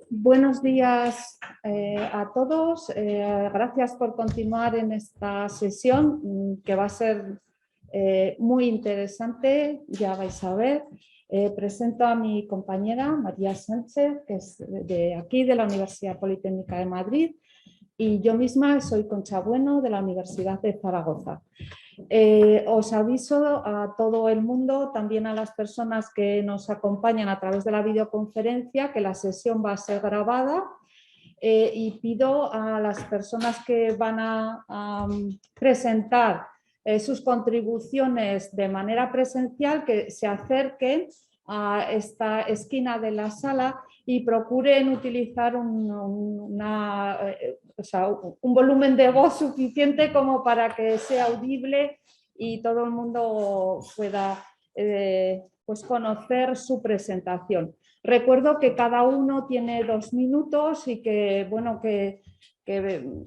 Buenos días a todos. Gracias por continuar en esta sesión que va a ser muy interesante, ya vais a ver. Presento a mi compañera María Sánchez, que es de aquí, de la Universidad Politécnica de Madrid, y yo misma soy Concha Bueno, de la Universidad de Zaragoza. Os aviso a todo el mundo, también a las personas que nos acompañan a través de la videoconferencia, que la sesión va a ser grabada y pido a las personas que van a presentar sus contribuciones de manera presencial que se acerquen a esta esquina de la sala y procuren utilizar un volumen de voz suficiente como para que sea audible y todo el mundo pueda pues conocer su presentación. Recuerdo que cada uno tiene 2 minutos y que, bueno, que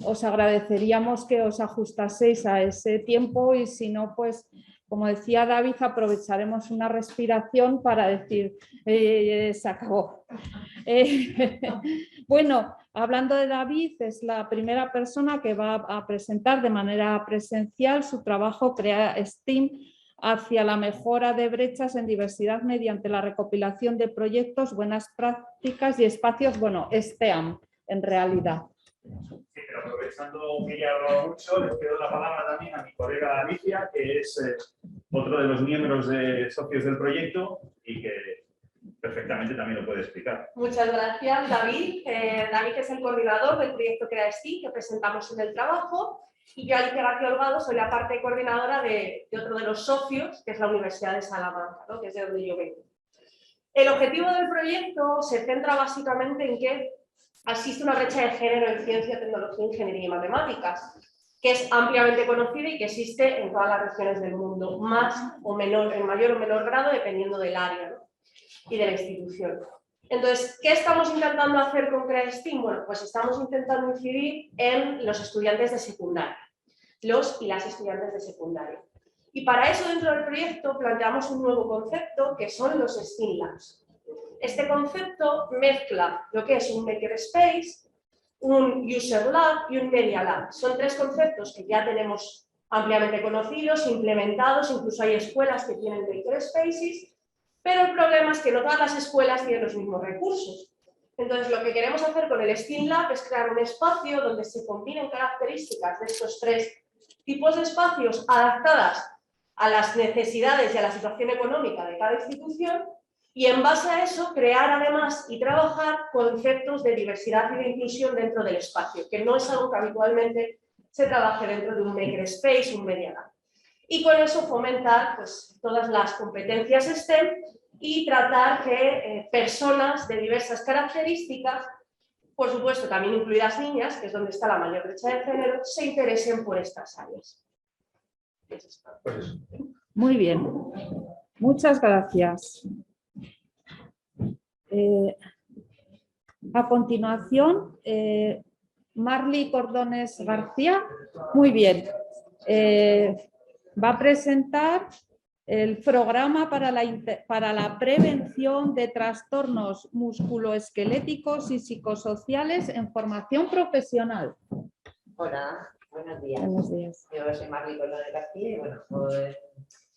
os agradeceríamos que os ajustaseis a ese tiempo y si no, pues como decía David, aprovecharemos una respiración para decir se acabó. Bueno, hablando de David, es la primera persona que va a presentar de manera presencial su trabajo Crea STEAM hacia la mejora de brechas en diversidad mediante la recopilación de proyectos, buenas prácticas y espacios, bueno, STEAM en realidad. Sí, pero aprovechando que ya he hablado mucho, les cedo la palabra también a mi colega Alicia, que es otro de los miembros socios del proyecto y que perfectamente también lo puede explicar. Muchas gracias, David. David es el coordinador del proyecto Crea STEAM que presentamos en el trabajo y yo, Alicia García Holgado, soy la parte coordinadora de otro de los socios, que es la Universidad de Salamanca, ¿no? Que es de donde yo vengo. El objetivo del proyecto se centra básicamente en que existe una brecha de género en ciencia, tecnología, ingeniería y matemáticas, que es ampliamente conocida y que existe en todas las regiones del mundo, más o menor, en mayor o menor grado, dependiendo del área, ¿no? Y de la institución. Entonces, ¿qué estamos intentando hacer con Crea STEAM? Bueno, pues estamos intentando incidir en los estudiantes de secundaria, los y las estudiantes de secundaria. Y para eso, dentro del proyecto, planteamos un nuevo concepto que son los STEAM Labs. Este concepto mezcla lo que es un makerspace, un user lab y un media lab. Son 3 conceptos que ya tenemos ampliamente conocidos, implementados, incluso hay escuelas que tienen makerspaces, pero el problema es que no todas las escuelas tienen los mismos recursos. Entonces, lo que queremos hacer con el STEAM Lab es crear un espacio donde se combinen características de estos 3 tipos de espacios adaptadas a las necesidades y a la situación económica de cada institución y en base a eso crear además y trabajar conceptos de diversidad y de inclusión dentro del espacio, que no es algo que habitualmente se trabaje dentro de un makerspace, un media lab. Y con eso fomentar pues, todas las competencias STEM y tratar que personas de diversas características, por supuesto también incluidas niñas, que es donde está la mayor brecha de género, se interesen por estas áreas. Muy bien, muchas gracias. A continuación, Marly Cordones García, muy bien, va a presentar el programa para la prevención de trastornos musculoesqueléticos y psicosociales en formación profesional. Hola, buenos días. Buenos días. Yo soy Marly Cordones García y bueno, pues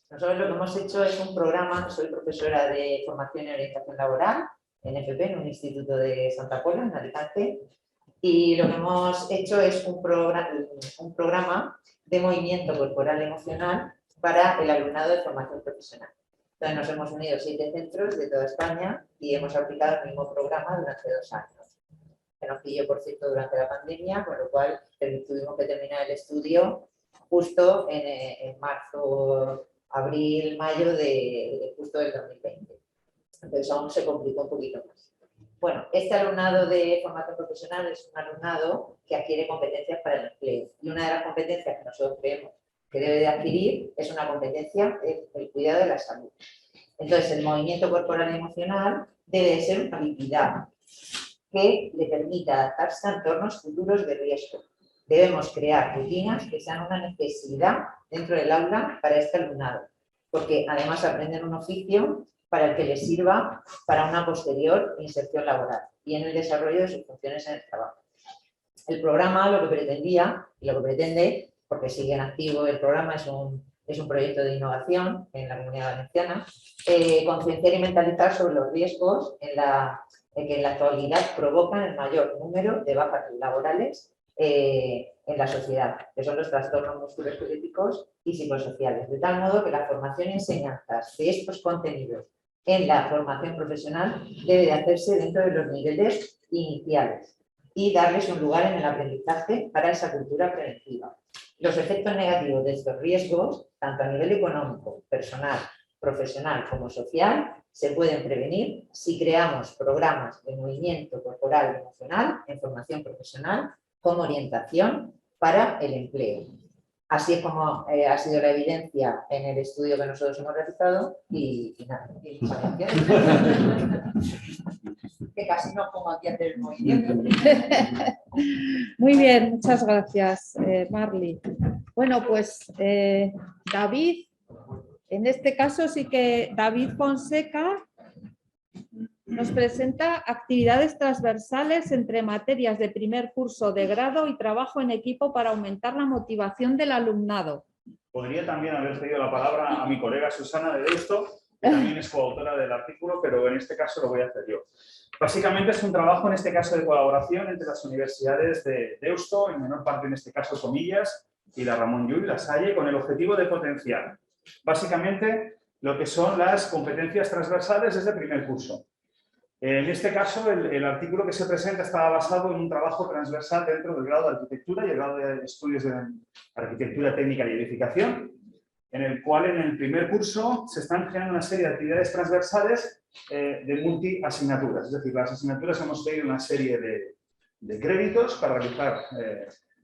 nosotros lo que hemos hecho es un programa, soy profesora de formación y orientación laboral en FP, en un instituto de Santa Pola, en Alicante, y lo que hemos hecho es un programa de movimiento corporal y emocional para el alumnado de formación profesional. Entonces nos hemos unido 7 centros de toda España y hemos aplicado el mismo programa durante 2 años. Que nos pilló, por cierto, durante la pandemia, con lo cual tuvimos que terminar el estudio justo en marzo, abril, mayo justo del 2020. Entonces aún se complicó un poquito más. Bueno, este alumnado de formación profesional es un alumnado que adquiere competencias para el empleo. Y una de las competencias que nosotros creemos que debe de adquirir es una competencia, el cuidado de la salud. Entonces, el movimiento corporal y emocional debe de ser una habilidad que le permita adaptarse a entornos futuros de riesgo. Debemos crear rutinas que sean una necesidad dentro del aula para este alumnado, porque además aprenden un oficio para el que les sirva para una posterior inserción laboral. y en el desarrollo de sus funciones en el trabajo. El programa lo que pretendía y lo que pretende, porque sigue en activo el programa, es un proyecto de innovación en la Comunidad Valenciana, concienciar y mentalizar sobre los riesgos que en la actualidad provocan el mayor número de bajas laborales en la sociedad, que son los trastornos musculoesqueléticos y psicosociales, de tal modo que la formación y enseñanzas de estos contenidos en la formación profesional debe de hacerse dentro de los niveles iniciales y darles un lugar en el aprendizaje para esa cultura preventiva. Los efectos negativos de estos riesgos, tanto a nivel económico, personal, profesional como social, se pueden prevenir si creamos programas de movimiento corporal y emocional en formación profesional como orientación para el empleo. Así es como ha sido la evidencia en el estudio que nosotros hemos realizado y nada, y muchas gracias. Que casi no pongo aquí a hacer el movimiento. Muy bien, muchas gracias, Marly. Bueno, pues David, en este caso sí que David Fonseca nos presenta actividades transversales entre materias de primer curso de grado y trabajo en equipo para aumentar la motivación del alumnado. Podría también haber cedido la palabra a mi colega Susana de Deusto, que también es coautora del artículo, pero en este caso lo voy a hacer yo. Básicamente es un trabajo, en este caso, de colaboración entre las universidades de Deusto, en menor parte en este caso Comillas, y la Ramón Llull, La Salle, con el objetivo de potenciar básicamente lo que son las competencias transversales desde primer curso. En este caso, el artículo que se presenta estaba basado en un trabajo transversal dentro del grado de Arquitectura y el grado de Estudios de Arquitectura Técnica y Edificación, en el cual en el primer curso se están creando una serie de actividades transversales de multi-asignaturas. Es decir, las asignaturas hemos tenido una serie de créditos para realizar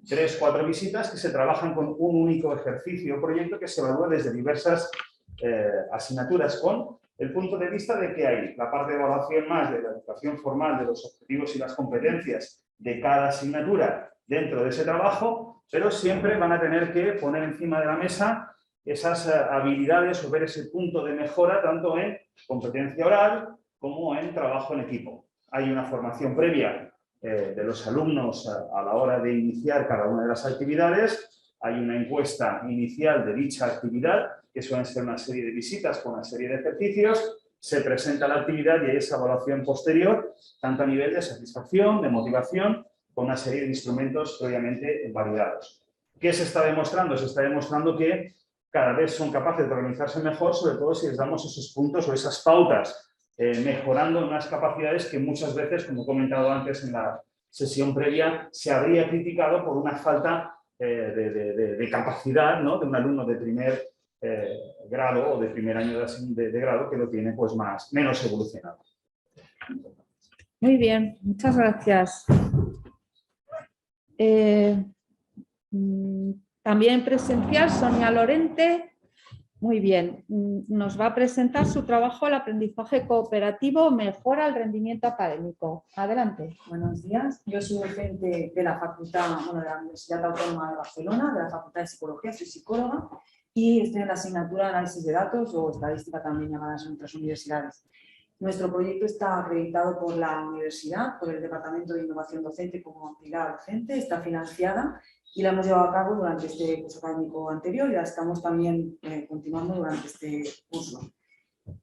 3-4 visitas que se trabajan con un único ejercicio o proyecto que se evalúa desde diversas asignaturas con el punto de vista de que hay la parte de evaluación más de la educación formal, de los objetivos y las competencias de cada asignatura dentro de ese trabajo, pero siempre van a tener que poner encima de la mesa esas habilidades o ver ese punto de mejora tanto en competencia oral como en trabajo en equipo. Hay una formación previa de los alumnos a la hora de iniciar cada una de las actividades, hay una encuesta inicial de dicha actividad, que suelen ser una serie de visitas con una serie de ejercicios, se presenta la actividad y hay esa evaluación posterior, tanto a nivel de satisfacción, de motivación, con una serie de instrumentos previamente validados. ¿Qué se está demostrando? Se está demostrando que cada vez son capaces de organizarse mejor, sobre todo si les damos esos puntos o esas pautas, mejorando unas capacidades que muchas veces, como he comentado antes en la sesión previa, se habría criticado por una falta de capacidad, ¿no?, de un alumno de primer grado o de primer año de grado que lo tiene pues menos evolucionado. Muy bien, muchas gracias. También presencial, Sonia Lorente. Muy bien, nos va a presentar su trabajo El aprendizaje cooperativo mejora el rendimiento académico. Adelante. Buenos días, yo soy docente de la Facultad, de la Universidad Autónoma de Barcelona, de la Facultad de Psicología, soy psicóloga y estoy en la asignatura de análisis de datos o estadística también llamadas en otras universidades. Nuestro proyecto está acreditado por la universidad, por el Departamento de Innovación Docente como pilar docente, está financiada y la hemos llevado a cabo durante este curso académico anterior y la estamos también continuando durante este curso.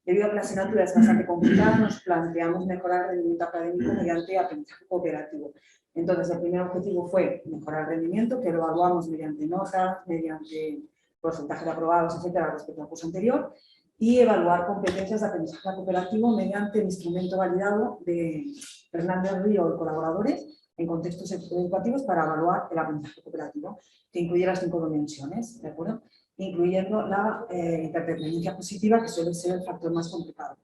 Debido a que la asignatura es bastante complicada, nos planteamos mejorar el rendimiento académico mediante aprendizaje cooperativo. Entonces, el primer objetivo fue mejorar el rendimiento, que lo evaluamos mediante notas, mediante porcentaje de aprobados, etcétera, respecto al curso anterior, y evaluar competencias de aprendizaje cooperativo mediante el instrumento validado de Fernández Río y colaboradores en contextos educativos para evaluar el aprendizaje cooperativo, que incluye las 5 dimensiones, ¿de acuerdo? Incluyendo la interdependencia positiva, que suele ser el factor más complicado.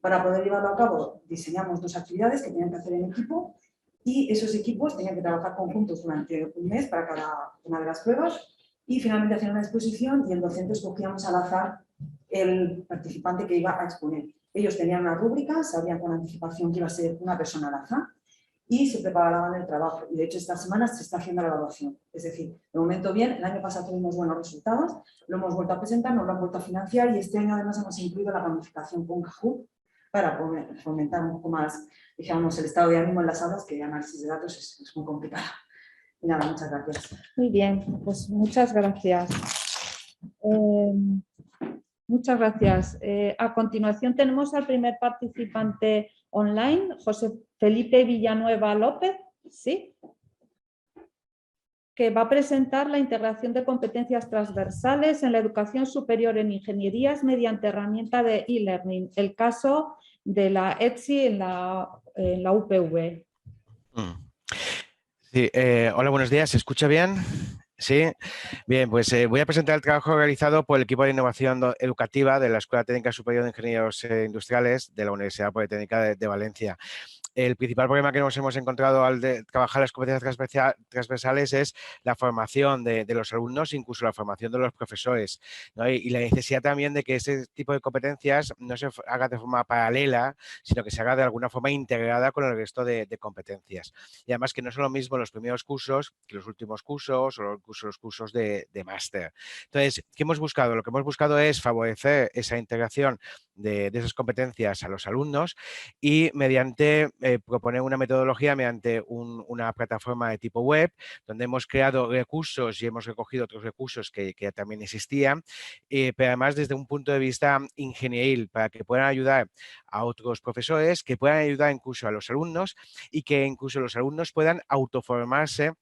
Para poder llevarlo a cabo, diseñamos 2 actividades que tenían que hacer en equipo y esos equipos tenían que trabajar conjuntos durante un mes para cada una de las pruebas y finalmente hacían una exposición y el docente escogíamos al azar el participante que iba a exponer. Ellos tenían una rúbrica, sabían con anticipación que iba a ser una persona al azar y se preparaban el trabajo. Y de hecho esta semana se está haciendo la evaluación. Es decir, de momento bien, el año pasado tuvimos buenos resultados, lo hemos vuelto a presentar, nos lo han vuelto a financiar y este año además hemos incluido la gamificación con Kahoot para fomentar un poco más, digamos, el estado de ánimo en las aulas, que análisis de datos es muy complicado. Y nada, muchas gracias. Muy bien, pues muchas gracias. Muchas gracias. A continuación tenemos al primer participante online, José Felipe Villanueva López, ¿sí? Que va a presentar la integración de competencias transversales en la educación superior en ingenierías mediante herramienta de e-learning, el caso de la ETSI en la UPV. Sí, hola, buenos días. ¿Se escucha bien? Sí. Bien, pues voy a presentar el trabajo realizado por el equipo de innovación educativa de la Escuela Técnica Superior de Ingenieros Industriales de la Universidad Politécnica de Valencia. El principal problema que nos hemos encontrado al trabajar las competencias transversales es la formación de los alumnos, incluso la formación de los profesores, ¿no? Y la necesidad también de que ese tipo de competencias no se haga de forma paralela, sino que se haga de alguna forma integrada con el resto de competencias. Y además que no son lo mismo los primeros cursos que los últimos cursos o incluso los cursos de máster. Entonces, ¿qué hemos buscado? Lo que hemos buscado es favorecer esa integración de esas competencias a los alumnos y mediante proponer una metodología mediante una plataforma de tipo web, donde hemos creado recursos y hemos recogido otros recursos que ya también existían, pero además desde un punto de vista ingenieril, para que puedan ayudar a otros profesores, que puedan ayudar incluso a los alumnos y que incluso los alumnos puedan autoformarse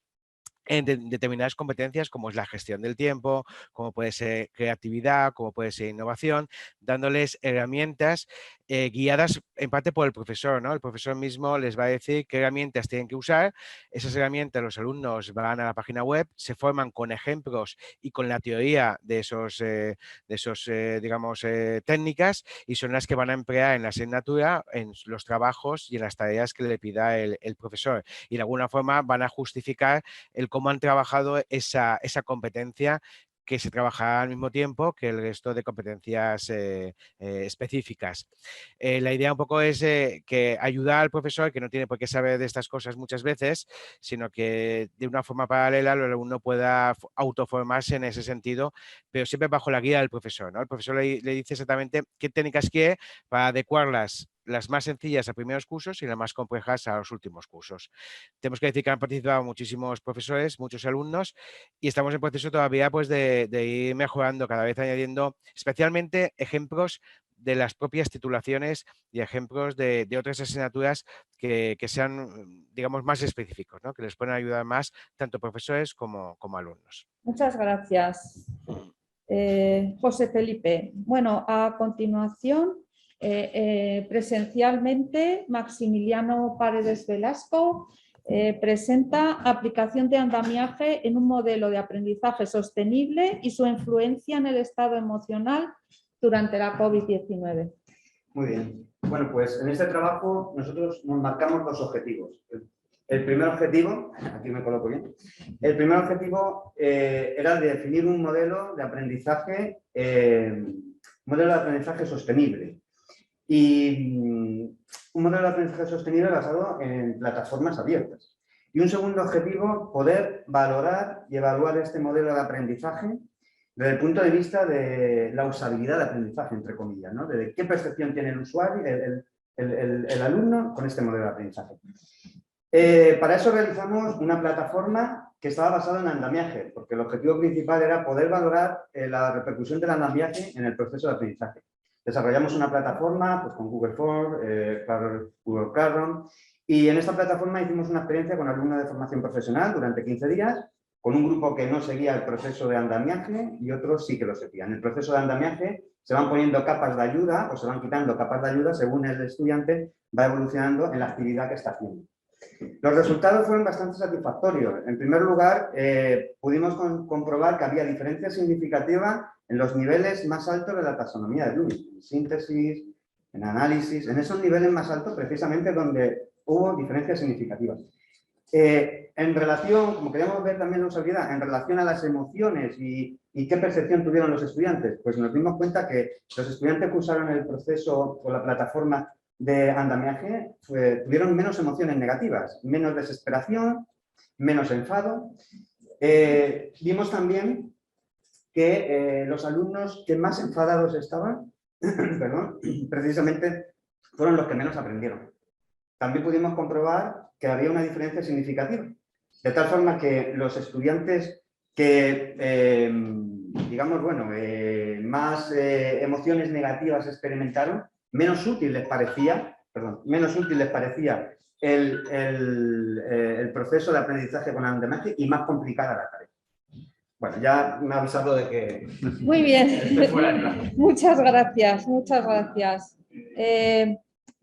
en determinadas competencias como es la gestión del tiempo, como puede ser creatividad, como puede ser innovación, dándoles herramientas guiadas en parte por el profesor, ¿no? El profesor mismo les va a decir qué herramientas tienen que usar. Esas herramientas los alumnos van a la página web, se forman con ejemplos y con la teoría de esos digamos, técnicas, y son las que van a emplear en la asignatura, en los trabajos y en las tareas que le pida el profesor. Y de alguna forma van a justificar el cómo han trabajado esa competencia que se trabaja al mismo tiempo que el resto de competencias específicas. La idea un poco es que ayudar al profesor, que no tiene por qué saber de estas cosas muchas veces, sino que de una forma paralela el alumno pueda autoformarse en ese sentido, pero siempre bajo la guía del profesor, ¿no? El profesor le dice exactamente qué técnicas quiere para adecuarlas, las más sencillas a primeros cursos y las más complejas a los últimos cursos. Tenemos que decir que han participado muchísimos profesores, muchos alumnos, y estamos en proceso todavía pues, de ir mejorando, cada vez añadiendo especialmente ejemplos de las propias titulaciones y ejemplos de otras asignaturas que sean, digamos, más específicos, ¿no? Que les puedan ayudar más tanto profesores como alumnos. Muchas gracias, José Felipe. Bueno, a continuación, presencialmente, Maximiliano Paredes Velasco presenta aplicación de andamiaje en un modelo de aprendizaje sostenible y su influencia en el estado emocional durante la COVID-19. Muy bien. Bueno, pues en este trabajo nosotros nos marcamos dos objetivos. El primer objetivo, aquí me coloco bien, el primer objetivo era de definir un modelo de aprendizaje sostenible. Y un modelo de aprendizaje sostenible basado en plataformas abiertas. Y un segundo objetivo, poder valorar y evaluar este modelo de aprendizaje desde el punto de vista de la usabilidad de aprendizaje, entre comillas, ¿no? De qué percepción tiene el usuario, el alumno con este modelo de aprendizaje. Para eso realizamos una plataforma que estaba basada en andamiaje, porque el objetivo principal era poder valorar la repercusión del andamiaje en el proceso de aprendizaje. Desarrollamos una plataforma pues, con Google Forms, Google Classroom, y en esta plataforma hicimos una experiencia con alumnos de formación profesional durante 15 días, con un grupo que no seguía el proceso de andamiaje y otros sí que lo seguían. En el proceso de andamiaje se van poniendo capas de ayuda o se van quitando capas de ayuda según el estudiante va evolucionando en la actividad que está haciendo. Los resultados fueron bastante satisfactorios. En primer lugar, pudimos comprobar que había diferencias significativas en los niveles más altos de la taxonomía de Bloom, en síntesis, en análisis, en esos niveles más altos precisamente donde hubo diferencias significativas. En relación, como queríamos ver también la usabilidad, en relación a las emociones y qué percepción tuvieron los estudiantes, pues nos dimos cuenta que los estudiantes que usaron el proceso o la plataforma de andamiaje tuvieron menos emociones negativas, menos desesperación, menos enfado. Vimos también que los alumnos que más enfadados estaban, perdón, precisamente fueron los que menos aprendieron. También pudimos comprobar que había una diferencia significativa, de tal forma que los estudiantes que, digamos, bueno, más emociones negativas experimentaron, menos útil les parecía el proceso de aprendizaje con Andemaje y más complicada la tarea. Bueno, ya me ha avisado de que... Muy bien, muchas gracias, muchas gracias.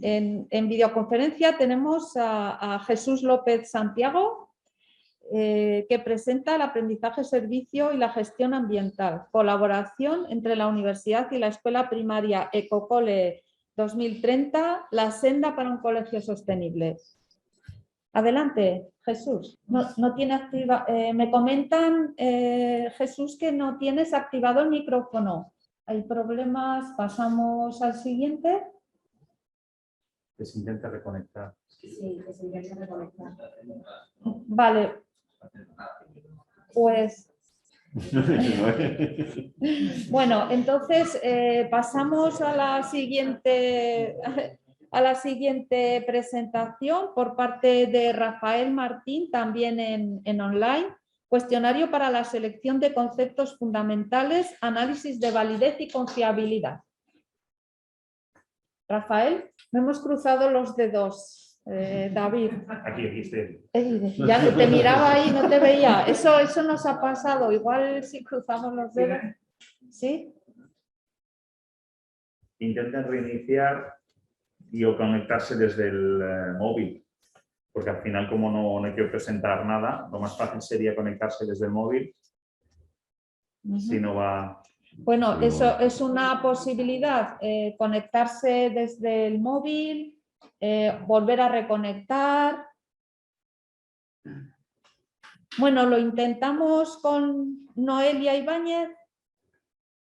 En videoconferencia tenemos a Jesús López Santiago, que presenta el aprendizaje servicio y la gestión ambiental, colaboración entre la universidad y la escuela primaria Ecocole 2030, la senda para un colegio sostenible. Adelante, Jesús. No tiene me comentan, Jesús, que no tienes activado el micrófono. ¿Hay problemas? ¿Pasamos al siguiente? Que se intenta reconectar. Sí, que se intenta reconectar. Vale. Pues... Bueno, entonces pasamos a la siguiente presentación por parte de Rafael Martín, también en online. Cuestionario para la selección de conceptos fundamentales, análisis de validez y confiabilidad. Rafael, no hemos cruzado los dedos. David. Aquí estoy. Ya te miraba ahí, no te veía. Eso nos ha pasado. Igual si cruzamos los dedos. ¿Sí? Intenten reiniciar y o conectarse desde el móvil. Porque al final, como no quiero presentar nada, lo más fácil sería conectarse desde el móvil. Si no va... Bueno, eso es una posibilidad. Conectarse desde el móvil. Volver a reconectar. Bueno, lo intentamos con Noelia Ibáñez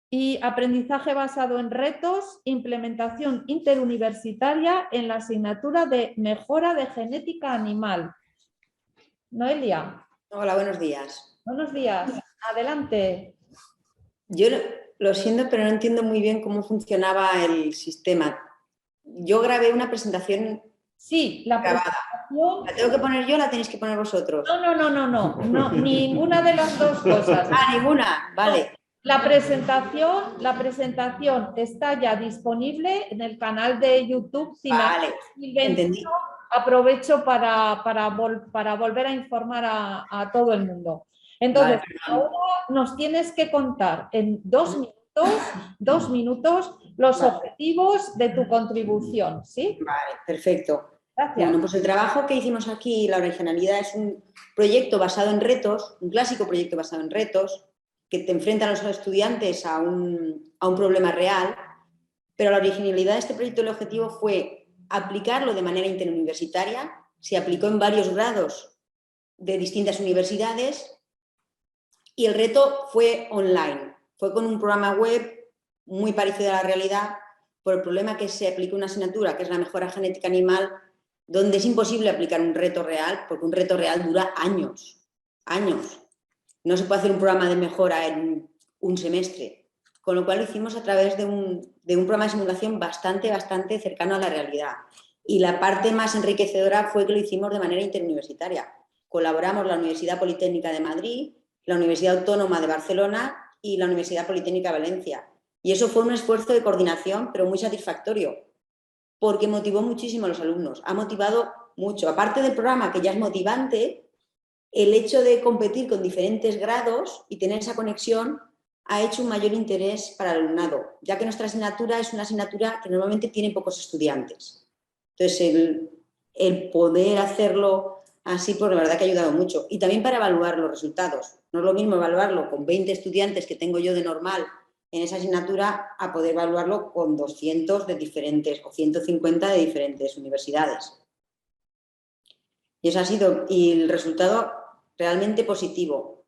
y aprendizaje basado en retos, implementación interuniversitaria en la asignatura de mejora de genética animal. Noelia. Hola, buenos días. Buenos días, adelante. Yo lo siento, pero no entiendo muy bien cómo funcionaba el sistema. Yo grabé una presentación. Sí, la presentación. ¿La tengo que poner yo o la tenéis que poner vosotros? No, ninguna de las dos cosas. Ninguna, vale. La presentación está ya disponible en el canal de YouTube. Vale, entendí. Aprovecho para volver a informar a todo el mundo. Entonces, vale. Ahora nos tienes que contar en 2 minutos los objetivos de tu contribución, ¿sí? Vale, perfecto. Gracias. Bueno, pues el trabajo que hicimos aquí, la originalidad, es un proyecto basado en retos, un clásico proyecto basado en retos, que te enfrentan a los estudiantes a un problema real, pero la originalidad de este proyecto, el objetivo fue aplicarlo de manera interuniversitaria, se aplicó en varios grados de distintas universidades y el reto fue online, fue con un programa web muy parecido a la realidad, por el problema que se aplicó una asignatura, que es la mejora genética animal, donde es imposible aplicar un reto real, porque un reto real dura años. No se puede hacer un programa de mejora en un semestre, con lo cual lo hicimos a través de un programa de simulación bastante cercano a la realidad. Y la parte más enriquecedora fue que lo hicimos de manera interuniversitaria. Colaboramos la Universidad Politécnica de Madrid, la Universidad Autónoma de Barcelona y la Universidad Politécnica de Valencia. Y eso fue un esfuerzo de coordinación, pero muy satisfactorio, porque motivó muchísimo a los alumnos. Ha motivado mucho. Aparte del programa, que ya es motivante, el hecho de competir con diferentes grados y tener esa conexión ha hecho un mayor interés para el alumnado, ya que nuestra asignatura es una asignatura que normalmente tiene pocos estudiantes. Entonces, el poder hacerlo así, pues la verdad que ha ayudado mucho. Y también para evaluar los resultados. No es lo mismo evaluarlo con 20 estudiantes que tengo yo de normal en esa asignatura a poder evaluarlo con 200 de diferentes o 150 de diferentes universidades. Y eso ha sido, y el resultado realmente positivo.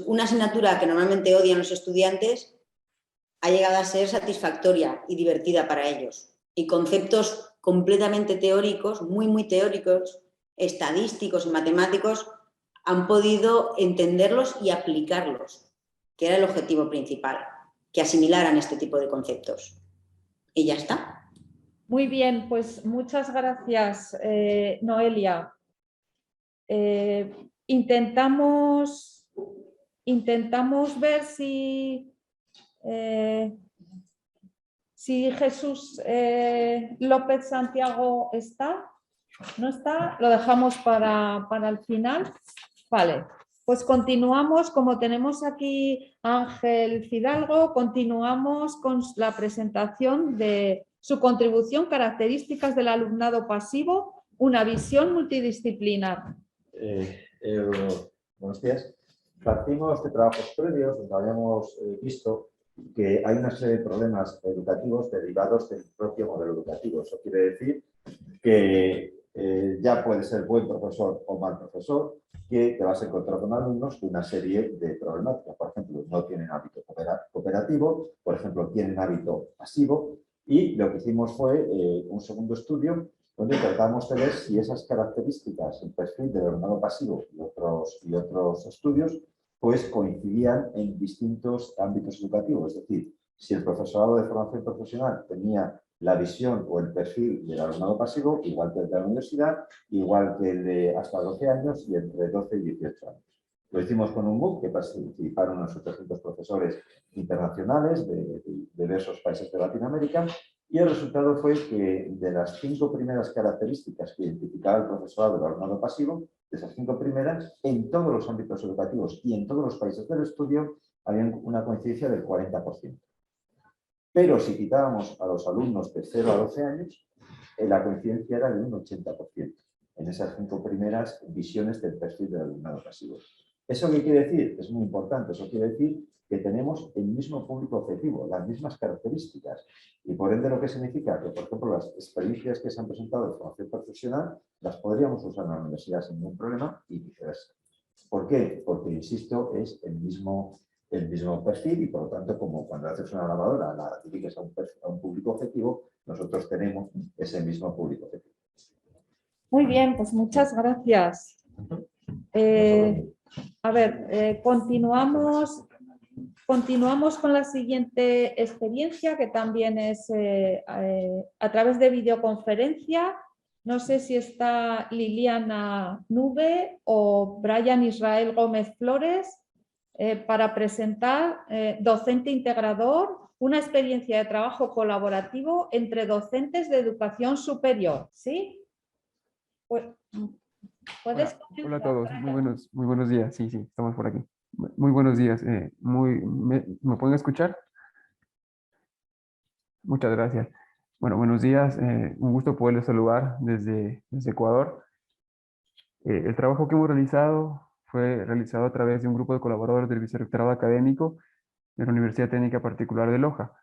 Una asignatura que normalmente odian los estudiantes ha llegado a ser satisfactoria y divertida para ellos. Y conceptos completamente teóricos, muy teóricos, estadísticos y matemáticos, han podido entenderlos y aplicarlos, que era el objetivo principal, que asimilaran este tipo de conceptos. Y ya está. Muy bien, pues muchas gracias, Noelia. Intentamos ver si Jesús López Santiago está. ¿No está? Lo dejamos para el final. Vale, pues continuamos. Como tenemos aquí a Ángel Fidalgo, continuamos con la presentación de su contribución, características del alumnado pasivo, una visión multidisciplinar. Buenos días. Partimos de trabajos previos donde habíamos visto que hay una serie de problemas educativos derivados del propio modelo educativo. Eso quiere decir que ya puede ser buen profesor o mal profesor, que te vas a encontrar con alumnos con una serie de problemáticas. Por ejemplo, no tienen hábito cooperativo, por ejemplo, tienen hábito pasivo, y lo que hicimos fue un segundo estudio donde tratamos de ver si esas características, el perfil del alumnado pasivo y otros estudios, pues coincidían en distintos ámbitos educativos. Es decir, si el profesorado de formación profesional tenía la visión o el perfil del alumnado pasivo, igual que el de la universidad, igual que el de hasta 12 años y entre 12 y 18 años. Lo hicimos con un MOOC que participaron unos 800 profesores internacionales de diversos países de Latinoamérica, y el resultado fue que de las 5 primeras características que identificaba el profesorado del alumnado pasivo, de esas 5 primeras, en todos los ámbitos educativos y en todos los países del estudio, había una coincidencia del 40%. Pero si quitábamos a los alumnos de 0 a 12 años, la coincidencia era de un 80% en esas 5 primeras visiones del perfil del alumnado pasivo. ¿Eso qué quiere decir? Es muy importante. Eso quiere decir que tenemos el mismo público objetivo, las mismas características. Y por ende lo que significa que, por ejemplo, las experiencias que se han presentado de formación profesional las podríamos usar en la universidad sin ningún problema y viceversa. ¿Por qué? Porque, insisto, es el mismo perfil y, por lo tanto, como cuando haces una lavadora la diriges a un público objetivo, nosotros tenemos ese mismo público objetivo. Muy bien, pues muchas gracias. A ver, continuamos con la siguiente experiencia, que también es a través de videoconferencia. No sé si está Liliana Nube o Brian Israel Gómez Flores para presentar Docente Integrador, una experiencia de trabajo colaborativo entre docentes de educación superior. ¿Sí? ¿Puedes Hola a todos, muy buenos días. Sí, estamos por aquí. Muy buenos días. ¿Me pueden escuchar? Muchas gracias. Bueno, buenos días. Un gusto poderles saludar desde Ecuador. El trabajo que hemos realizado fue realizado a través de un grupo de colaboradores del Vicerrectorado Académico de la Universidad Técnica Particular de Loja,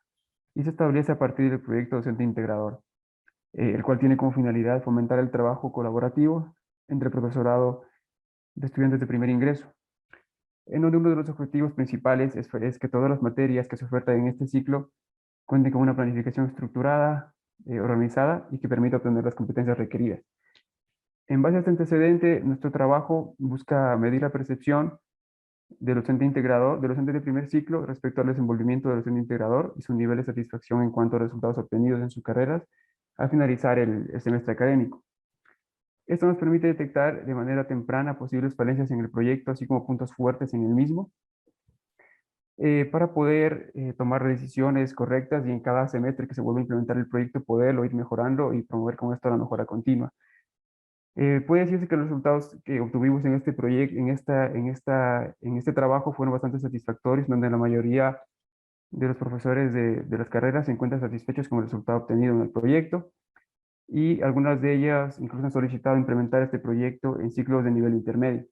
y se establece a partir del proyecto Docente Integrador, el cual tiene como finalidad fomentar el trabajo colaborativo entre el profesorado de estudiantes de primer ingreso. En uno de los objetivos principales es que todas las materias que se ofertan en este ciclo cuenten con una planificación estructurada, organizada y que permita obtener las competencias requeridas. En base a este antecedente, nuestro trabajo busca medir la percepción del docente integrador, del docente de primer ciclo respecto al desenvolvimiento del docente integrador y su nivel de satisfacción en cuanto a resultados obtenidos en sus carreras al finalizar el semestre académico. Esto nos permite detectar de manera temprana posibles falencias en el proyecto, así como puntos fuertes en el mismo, para poder tomar decisiones correctas y en cada semestre que se vuelva a implementar el proyecto poderlo ir mejorando y promover con esto la mejora continua. Puede decirse que los resultados que obtuvimos en este proyecto, en este trabajo fueron bastante satisfactorios, donde la mayoría de los profesores de las carreras se encuentran satisfechos con el resultado obtenido en el proyecto, y algunas de ellas incluso han solicitado implementar este proyecto en ciclos de nivel intermedio.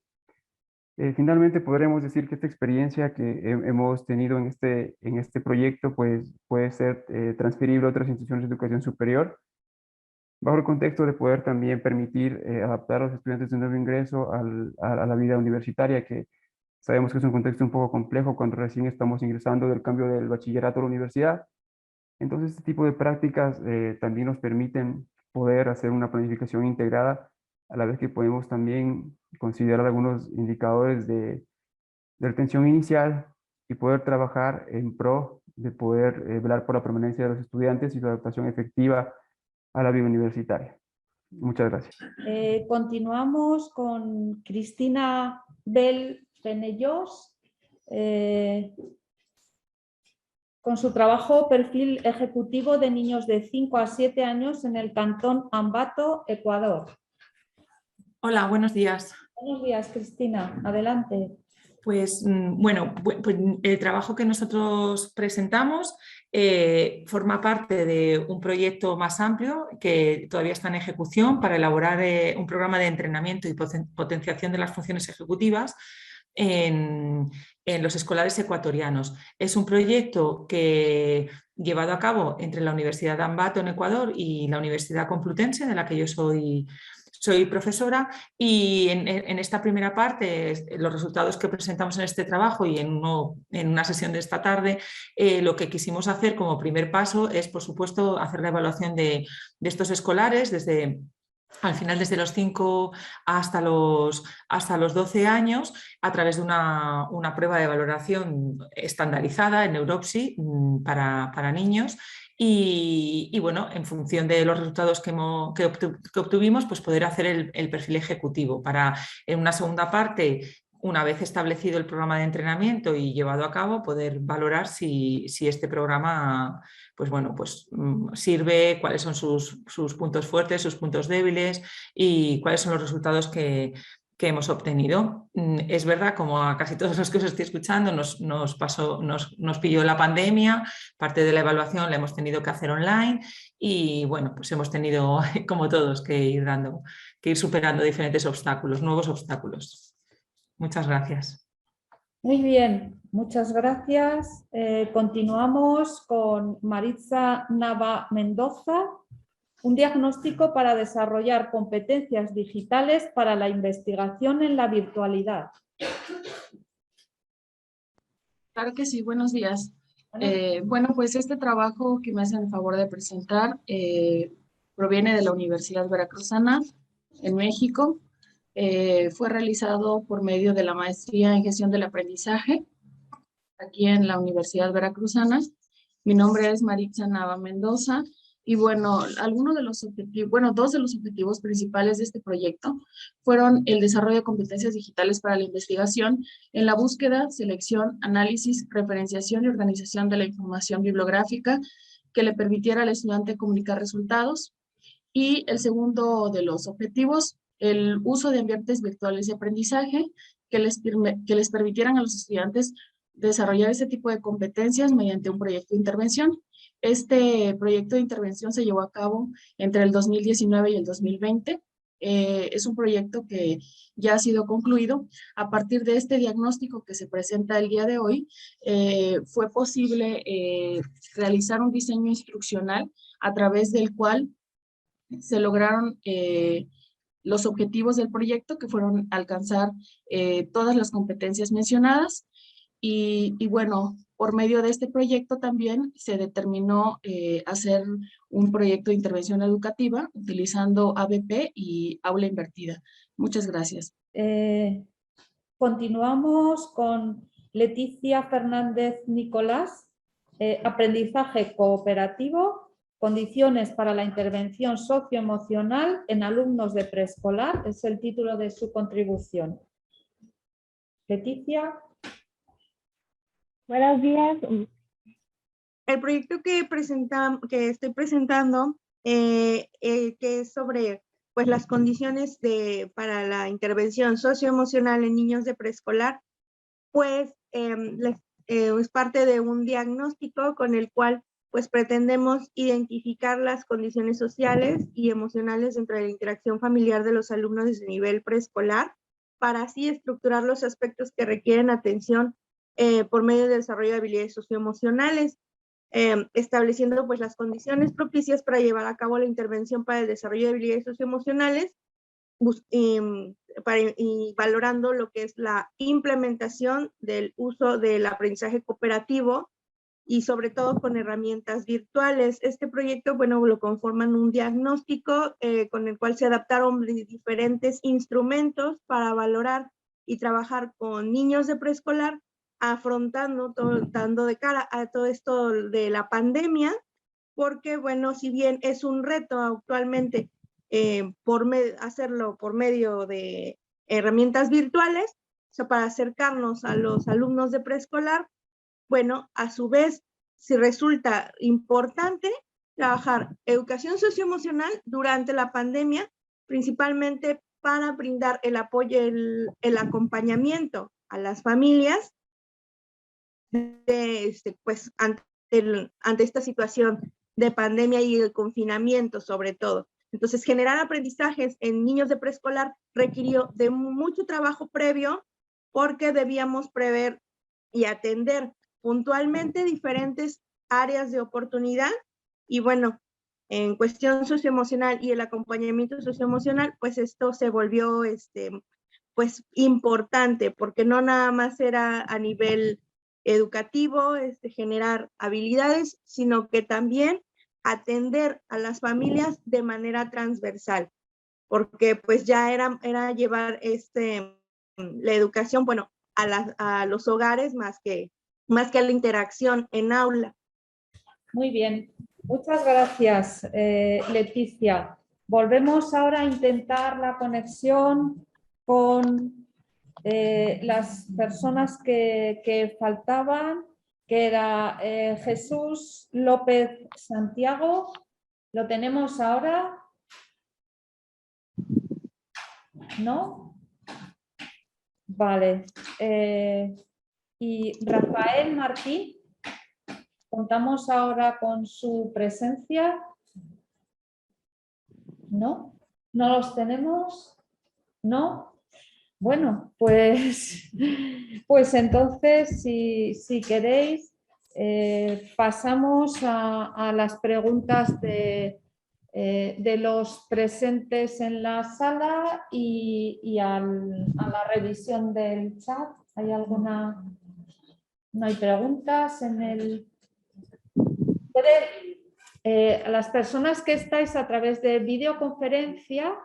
Finalmente, podremos decir que esta experiencia que hemos tenido en este proyecto pues, puede ser transferible a otras instituciones de educación superior, bajo el contexto de poder también permitir adaptar a los estudiantes de nuevo ingreso a la vida universitaria, que sabemos que es un contexto un poco complejo cuando recién estamos ingresando del cambio del bachillerato a la universidad. Entonces, este tipo de prácticas también nos permiten poder hacer una planificación integrada, a la vez que podemos también considerar algunos indicadores de retención inicial y poder trabajar en pro de poder velar por la permanencia de los estudiantes y su adaptación efectiva a la vida universitaria. Muchas gracias. Continuamos con Cristina Bell Penellos, con su trabajo Perfil Ejecutivo de Niños de 5 a 7 años en el Cantón Ambato, Ecuador. Hola, buenos días. Buenos días, Cristina. Adelante. Pues bueno, pues el trabajo que nosotros presentamos forma parte de un proyecto más amplio que todavía está en ejecución para elaborar un programa de entrenamiento y potenciación de las funciones ejecutivas en los escolares ecuatorianos. Es un proyecto que llevado a cabo entre la Universidad de Ambato en Ecuador y la Universidad Complutense, de la que yo soy profesora, y en esta primera parte, los resultados que presentamos en este trabajo y en una sesión de esta tarde, lo que quisimos hacer como primer paso es, por supuesto, hacer la evaluación de estos escolares al final desde los 5 hasta los 12 años a través de una prueba de valoración estandarizada en Neuropsy para niños. Y bueno, en función de los resultados que obtuvimos, pues poder hacer el perfil ejecutivo para, en una segunda parte, una vez establecido el programa de entrenamiento y llevado a cabo, poder valorar si este programa pues bueno, pues sirve, cuáles son sus puntos fuertes, sus puntos débiles y cuáles son los resultados que hemos obtenido. Es verdad, como a casi todos los que os estoy escuchando, nos pilló la pandemia, parte de la evaluación la hemos tenido que hacer online y bueno, pues hemos tenido, como todos, que ir superando diferentes obstáculos, nuevos obstáculos. Muchas gracias. Muy bien, muchas gracias. Continuamos con Maritza Nava Mendoza, un diagnóstico para desarrollar competencias digitales para la investigación en la virtualidad. Claro que sí, buenos días. Bueno, pues este trabajo que me hacen el favor de presentar proviene de la Universidad Veracruzana en México. Fue realizado por medio de la maestría en gestión del aprendizaje aquí en la Universidad Veracruzana. Mi nombre es Maritza Nava Mendoza y bueno, dos de los objetivos principales de este proyecto fueron el desarrollo de competencias digitales para la investigación en la búsqueda, selección, análisis, referenciación y organización de la información bibliográfica que le permitiera al estudiante comunicar resultados. Y el segundo de los objetivos, el uso de ambientes virtuales de aprendizaje que les permitieran a los estudiantes desarrollar ese tipo de competencias mediante un proyecto de intervención. Este proyecto de intervención se llevó a cabo entre el 2019 y el 2020. Es un proyecto que ya ha sido concluido. A partir de este diagnóstico que se presenta el día de hoy, fue posible realizar un diseño instruccional a través del cual se lograron los objetivos del proyecto, que fueron alcanzar todas las competencias mencionadas. Y bueno, por medio de este proyecto también se determinó hacer un proyecto de intervención educativa utilizando ABP y aula invertida. Muchas gracias. Continuamos con Leticia Fernández Nicolás, aprendizaje cooperativo, condiciones para la intervención socioemocional en alumnos de preescolar, es el título de su contribución. Leticia. Buenos días. El proyecto que estoy presentando, que es sobre pues, las condiciones para la intervención socioemocional en niños de preescolar, pues es parte de un diagnóstico con el cual pues, pretendemos identificar las condiciones sociales y emocionales dentro de la interacción familiar de los alumnos desde nivel preescolar, para así estructurar los aspectos que requieren atención por medio del desarrollo de habilidades socioemocionales, estableciendo pues, las condiciones propicias para llevar a cabo la intervención para el desarrollo de habilidades socioemocionales y valorando lo que es la implementación del uso del aprendizaje cooperativo y sobre todo con herramientas virtuales. Este proyecto, bueno, lo conforman un diagnóstico con el cual se adaptaron diferentes instrumentos para valorar y trabajar con niños de preescolar, dando de cara a todo esto de la pandemia, porque, bueno, si bien es un reto actualmente hacerlo por medio de herramientas virtuales, o sea, para acercarnos a los alumnos de preescolar, bueno, a su vez, si resulta importante trabajar educación socioemocional durante la pandemia, principalmente para brindar el apoyo, el acompañamiento a las familias pues, ante esta situación de pandemia y el confinamiento sobre todo. Entonces, generar aprendizajes en niños de preescolar requirió de mucho trabajo previo porque debíamos prever y atender puntualmente diferentes áreas de oportunidad y bueno, en cuestión socioemocional y el acompañamiento socioemocional, pues esto se volvió pues importante porque no nada más era a nivel educativo, generar habilidades, sino que también atender a las familias de manera transversal, porque pues ya era llevar la educación, bueno, a los hogares más que a la interacción en aula. Muy bien, muchas gracias, Leticia. Volvemos ahora a intentar la conexión con las personas que faltaban, que era Jesús López Santiago. ¿Lo tenemos ahora? ¿No? Vale. Y Rafael Martín, ¿contamos ahora con su presencia? ¿No? ¿No los tenemos? ¿No? Bueno, pues entonces, si queréis, pasamos a las preguntas de los presentes en la sala y a la revisión del chat. ¿Hay alguna? ¿No hay preguntas en el...? Las personas que estáis a través de videoconferencia,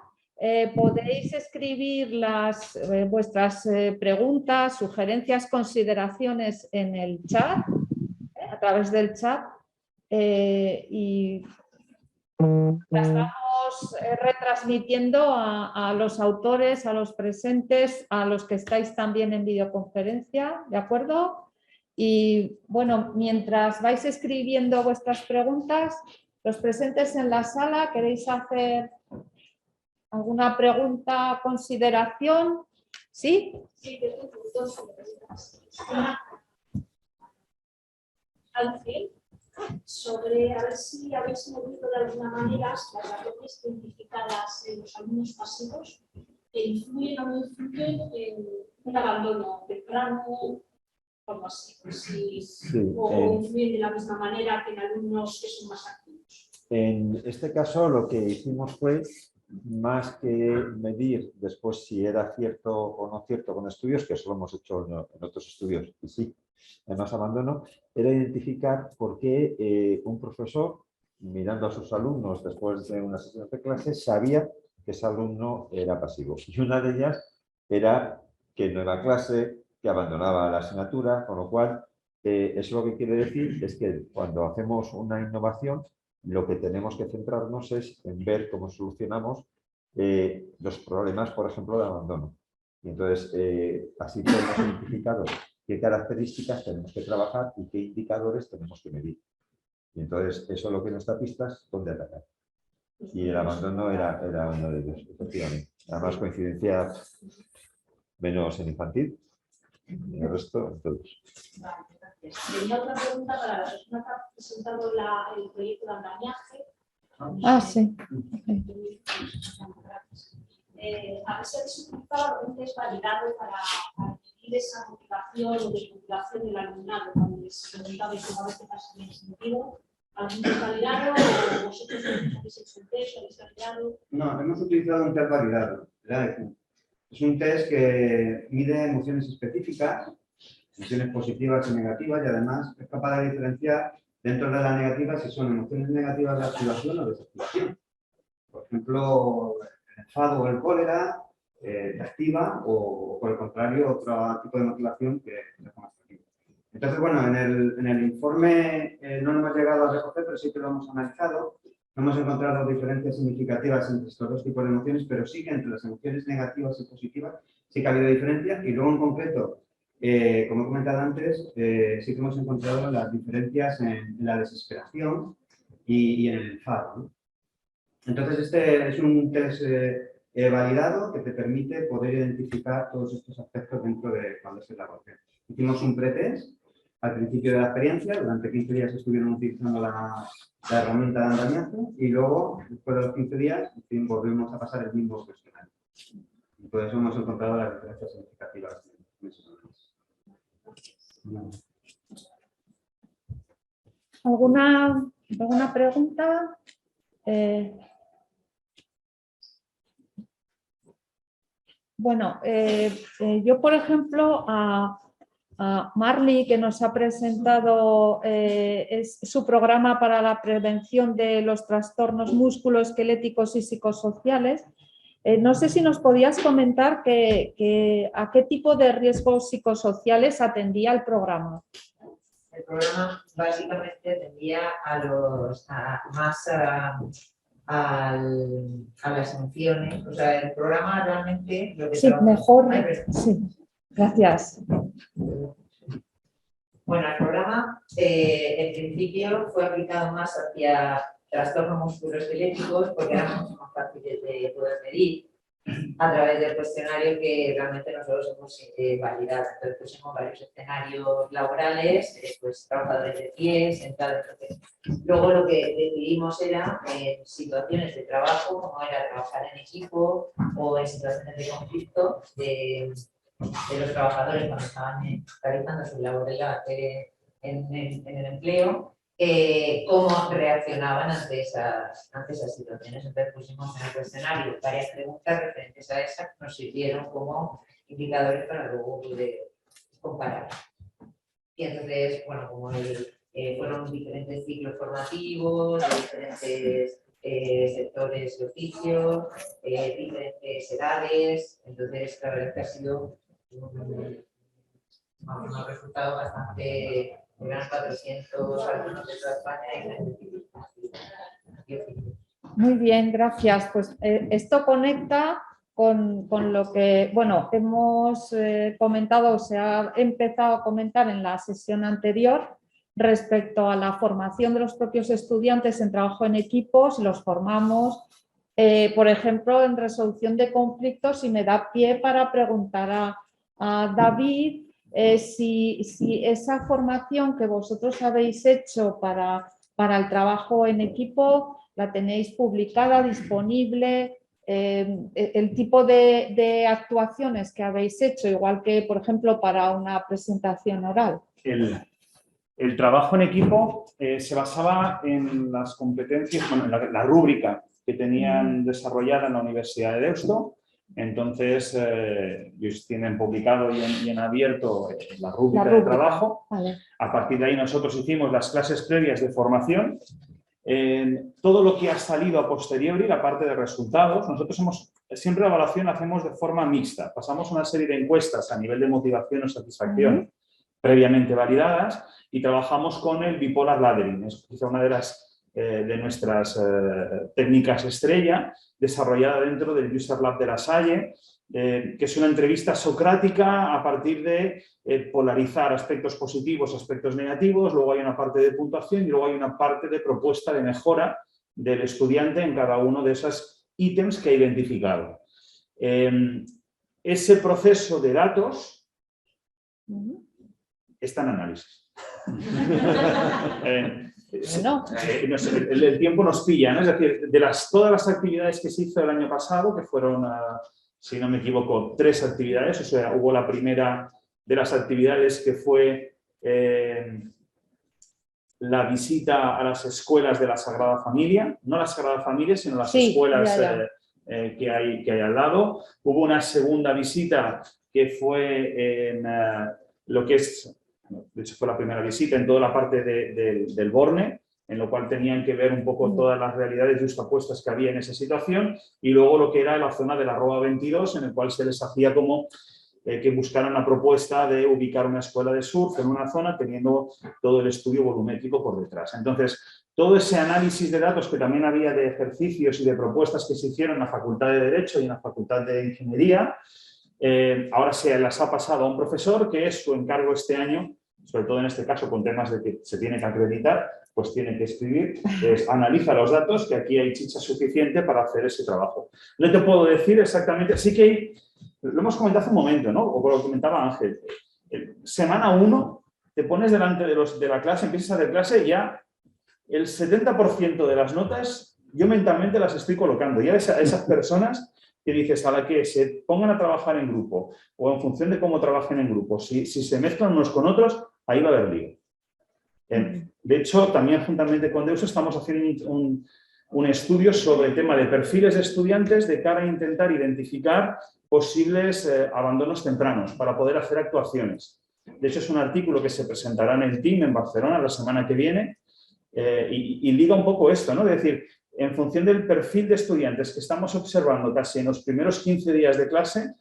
podéis escribir vuestras preguntas, sugerencias, consideraciones en el chat, a través del chat, y las estamos retransmitiendo a los autores, a los presentes, a los que estáis también en videoconferencia, ¿de acuerdo? Y bueno, mientras vais escribiendo vuestras preguntas, los presentes en la sala, ¿queréis hacer alguna pregunta, consideración? ¿Sí? Sí, yo tengo dos preguntas. Ángel, sobre a ver si habéis movido de alguna manera las variables identificadas en los alumnos pasivos que influyen o no influyen en un abandono temprano, algo así, o influyen de la misma manera que en alumnos que son más activos. En este caso lo que hicimos fue, más que medir después si era cierto o no cierto con estudios, que eso lo hemos hecho en otros estudios, y sí, hay más abandono, era identificar por qué un profesor, mirando a sus alumnos después de una sesión de clase, sabía que ese alumno era pasivo. Y una de ellas era que no iba a clase, que abandonaba la asignatura, con lo cual eso lo que quiere decir es que cuando hacemos una innovación, lo que tenemos que centrarnos es en ver cómo solucionamos los problemas, por ejemplo, de abandono. Y entonces, así podemos identificar qué características tenemos que trabajar y qué indicadores tenemos que medir. Y entonces, eso es lo que nos da pistas dónde atacar. Y el abandono era uno de ellos, efectivamente. Además, coincidencia menos en infantil, y el resto en todos. Vale, gracias. Tenía otra pregunta para la persona que ha presentado el proyecto de andamiaje. Sí. A ver si habéis utilizado algún test validado para medir esa motivación o desmotivación del alumnado, cuando les preguntabais cómo a veces pasa en ese sentido. ¿Algún test validado o vosotros habéis hecho un test o habéis validado? No, hemos utilizado un test validado. Es un test que mide emociones específicas, emociones positivas y negativas, y además es capaz de diferenciar dentro de las negativas si son emociones negativas de activación o desactivación. Por ejemplo, el enfado o el cólera te activa, o por el contrario, otro tipo de motivación que es más activa. Entonces, bueno, en el informe no lo hemos llegado a recoger, pero sí que lo hemos analizado. No hemos encontrado diferencias significativas entre estos dos tipos de emociones, pero sí que entre las emociones negativas y positivas sí que ha habido diferencia. Y luego, en concreto, como he comentado antes, sí que hemos encontrado las diferencias en la desesperación y en el enfado, ¿no? Entonces, este es un test validado que te permite poder identificar todos estos aspectos dentro de cuando se elaboración. Hicimos un pretest al principio de la experiencia, durante 15 días estuvieron utilizando la herramienta de andamiaje y luego, después de los 15 días, volvimos a pasar el mismo cuestionario. Y por eso hemos encontrado las diferencias significativas en esos análisis. ¿Alguna pregunta? Bueno, yo, por ejemplo, a Marley, que nos ha presentado su programa para la prevención de los trastornos musculoesqueléticos y psicosociales, no sé si nos podías comentar a qué tipo de riesgos psicosociales atendía el programa. El programa básicamente atendía a las emociones. O sea, el programa realmente... Lo que sí, mejor. Sí, gracias. Bueno, el programa en principio fue aplicado más hacia trastornos musculoesqueléticos porque eran mucho más fáciles de poder medir a través del cuestionario que realmente nosotros hemos validado. Entonces pusimos varios escenarios laborales, pues trabajadores de pie, sentados. Luego lo que decidimos era situaciones de trabajo, como era trabajar en equipo o en situaciones de conflicto de los trabajadores cuando estaban realizando su labor en el empleo, cómo reaccionaban ante esas situaciones. Entonces pusimos en el cuestionario varias preguntas referentes a esas que nos sirvieron como indicadores para luego poder comparar. Y entonces, bueno, como fueron diferentes ciclos formativos, de diferentes sectores de oficios, diferentes edades, entonces la verdad es que ha sido un resultado bastante... Unos 400 alumnos de toda España. Muy bien, gracias. Pues esto conecta con lo que, bueno, hemos comentado, se ha empezado a comentar en la sesión anterior respecto a la formación de los propios estudiantes en trabajo en equipos. Los formamos, por ejemplo, en resolución de conflictos, y me da pie para preguntar a David si esa formación que vosotros habéis hecho para el trabajo en equipo la tenéis publicada, disponible, el tipo de actuaciones que habéis hecho, igual que, por ejemplo, para una presentación oral. El trabajo en equipo se basaba en las competencias, bueno, en la rúbrica que tenían desarrollada en la Universidad de Deusto. Entonces, ellos tienen publicado y en abierto la rúbrica de trabajo. Vale. A partir de ahí nosotros hicimos las clases previas de formación. Todo lo que ha salido a posteriori, la parte de resultados, nosotros siempre la evaluación la hacemos de forma mixta. Pasamos una serie de encuestas a nivel de motivación o satisfacción previamente validadas y trabajamos con el bipolar laddering. Es quizá una de nuestras técnicas estrella, desarrollada dentro del User Lab de La Salle, que es una entrevista socrática a partir de polarizar aspectos positivos, aspectos negativos. Luego hay una parte de puntuación y luego hay una parte de propuesta de mejora del estudiante en cada uno de esos ítems que ha identificado. Ese proceso de datos está en análisis. El tiempo nos pilla, ¿no? Es decir, de todas las actividades que se hizo el año pasado, que fueron, si no me equivoco, 3 actividades, o sea, hubo la primera de las actividades que fue la visita a las escuelas de la Sagrada Familia, no la Sagrada Familia, sino las escuelas que hay al lado. Hubo una segunda visita que fue en lo que es... De hecho, fue la primera visita en toda la parte del Borne, en lo cual tenían que ver un poco todas las realidades justapuestas que había en esa situación, y luego lo que era la zona de la Roa 22, en el cual se les hacía como que buscaran la propuesta de ubicar una escuela de surf en una zona teniendo todo el estudio volumétrico por detrás. Entonces, todo ese análisis de datos que también había de ejercicios y de propuestas que se hicieron en la Facultad de Derecho y en la Facultad de Ingeniería, ahora se las ha pasado a un profesor que es su encargo este año, sobre todo en este caso con temas de que se tiene que acreditar, pues tiene que escribir, analiza los datos, que aquí hay chicha suficiente para hacer ese trabajo. No te puedo decir exactamente, sí que hay, lo hemos comentado hace un momento, ¿no? O lo comentaba Ángel, semana 1 te pones delante de la clase, empiezas a hacer clase y ya el 70% de las notas yo mentalmente las estoy colocando. Ya esas personas que dices a la que se pongan a trabajar en grupo o en función de cómo trabajen en grupo, si se mezclan unos con otros, ahí va a haber lío. De hecho, también juntamente con Deuso estamos haciendo un estudio sobre el tema de perfiles de estudiantes de cara a intentar identificar posibles abandonos tempranos para poder hacer actuaciones. De hecho, es un artículo que se presentará en el TIM en Barcelona la semana que viene y liga un poco esto, ¿no? Es decir, en función del perfil de estudiantes que estamos observando casi en los primeros 15 días de clase,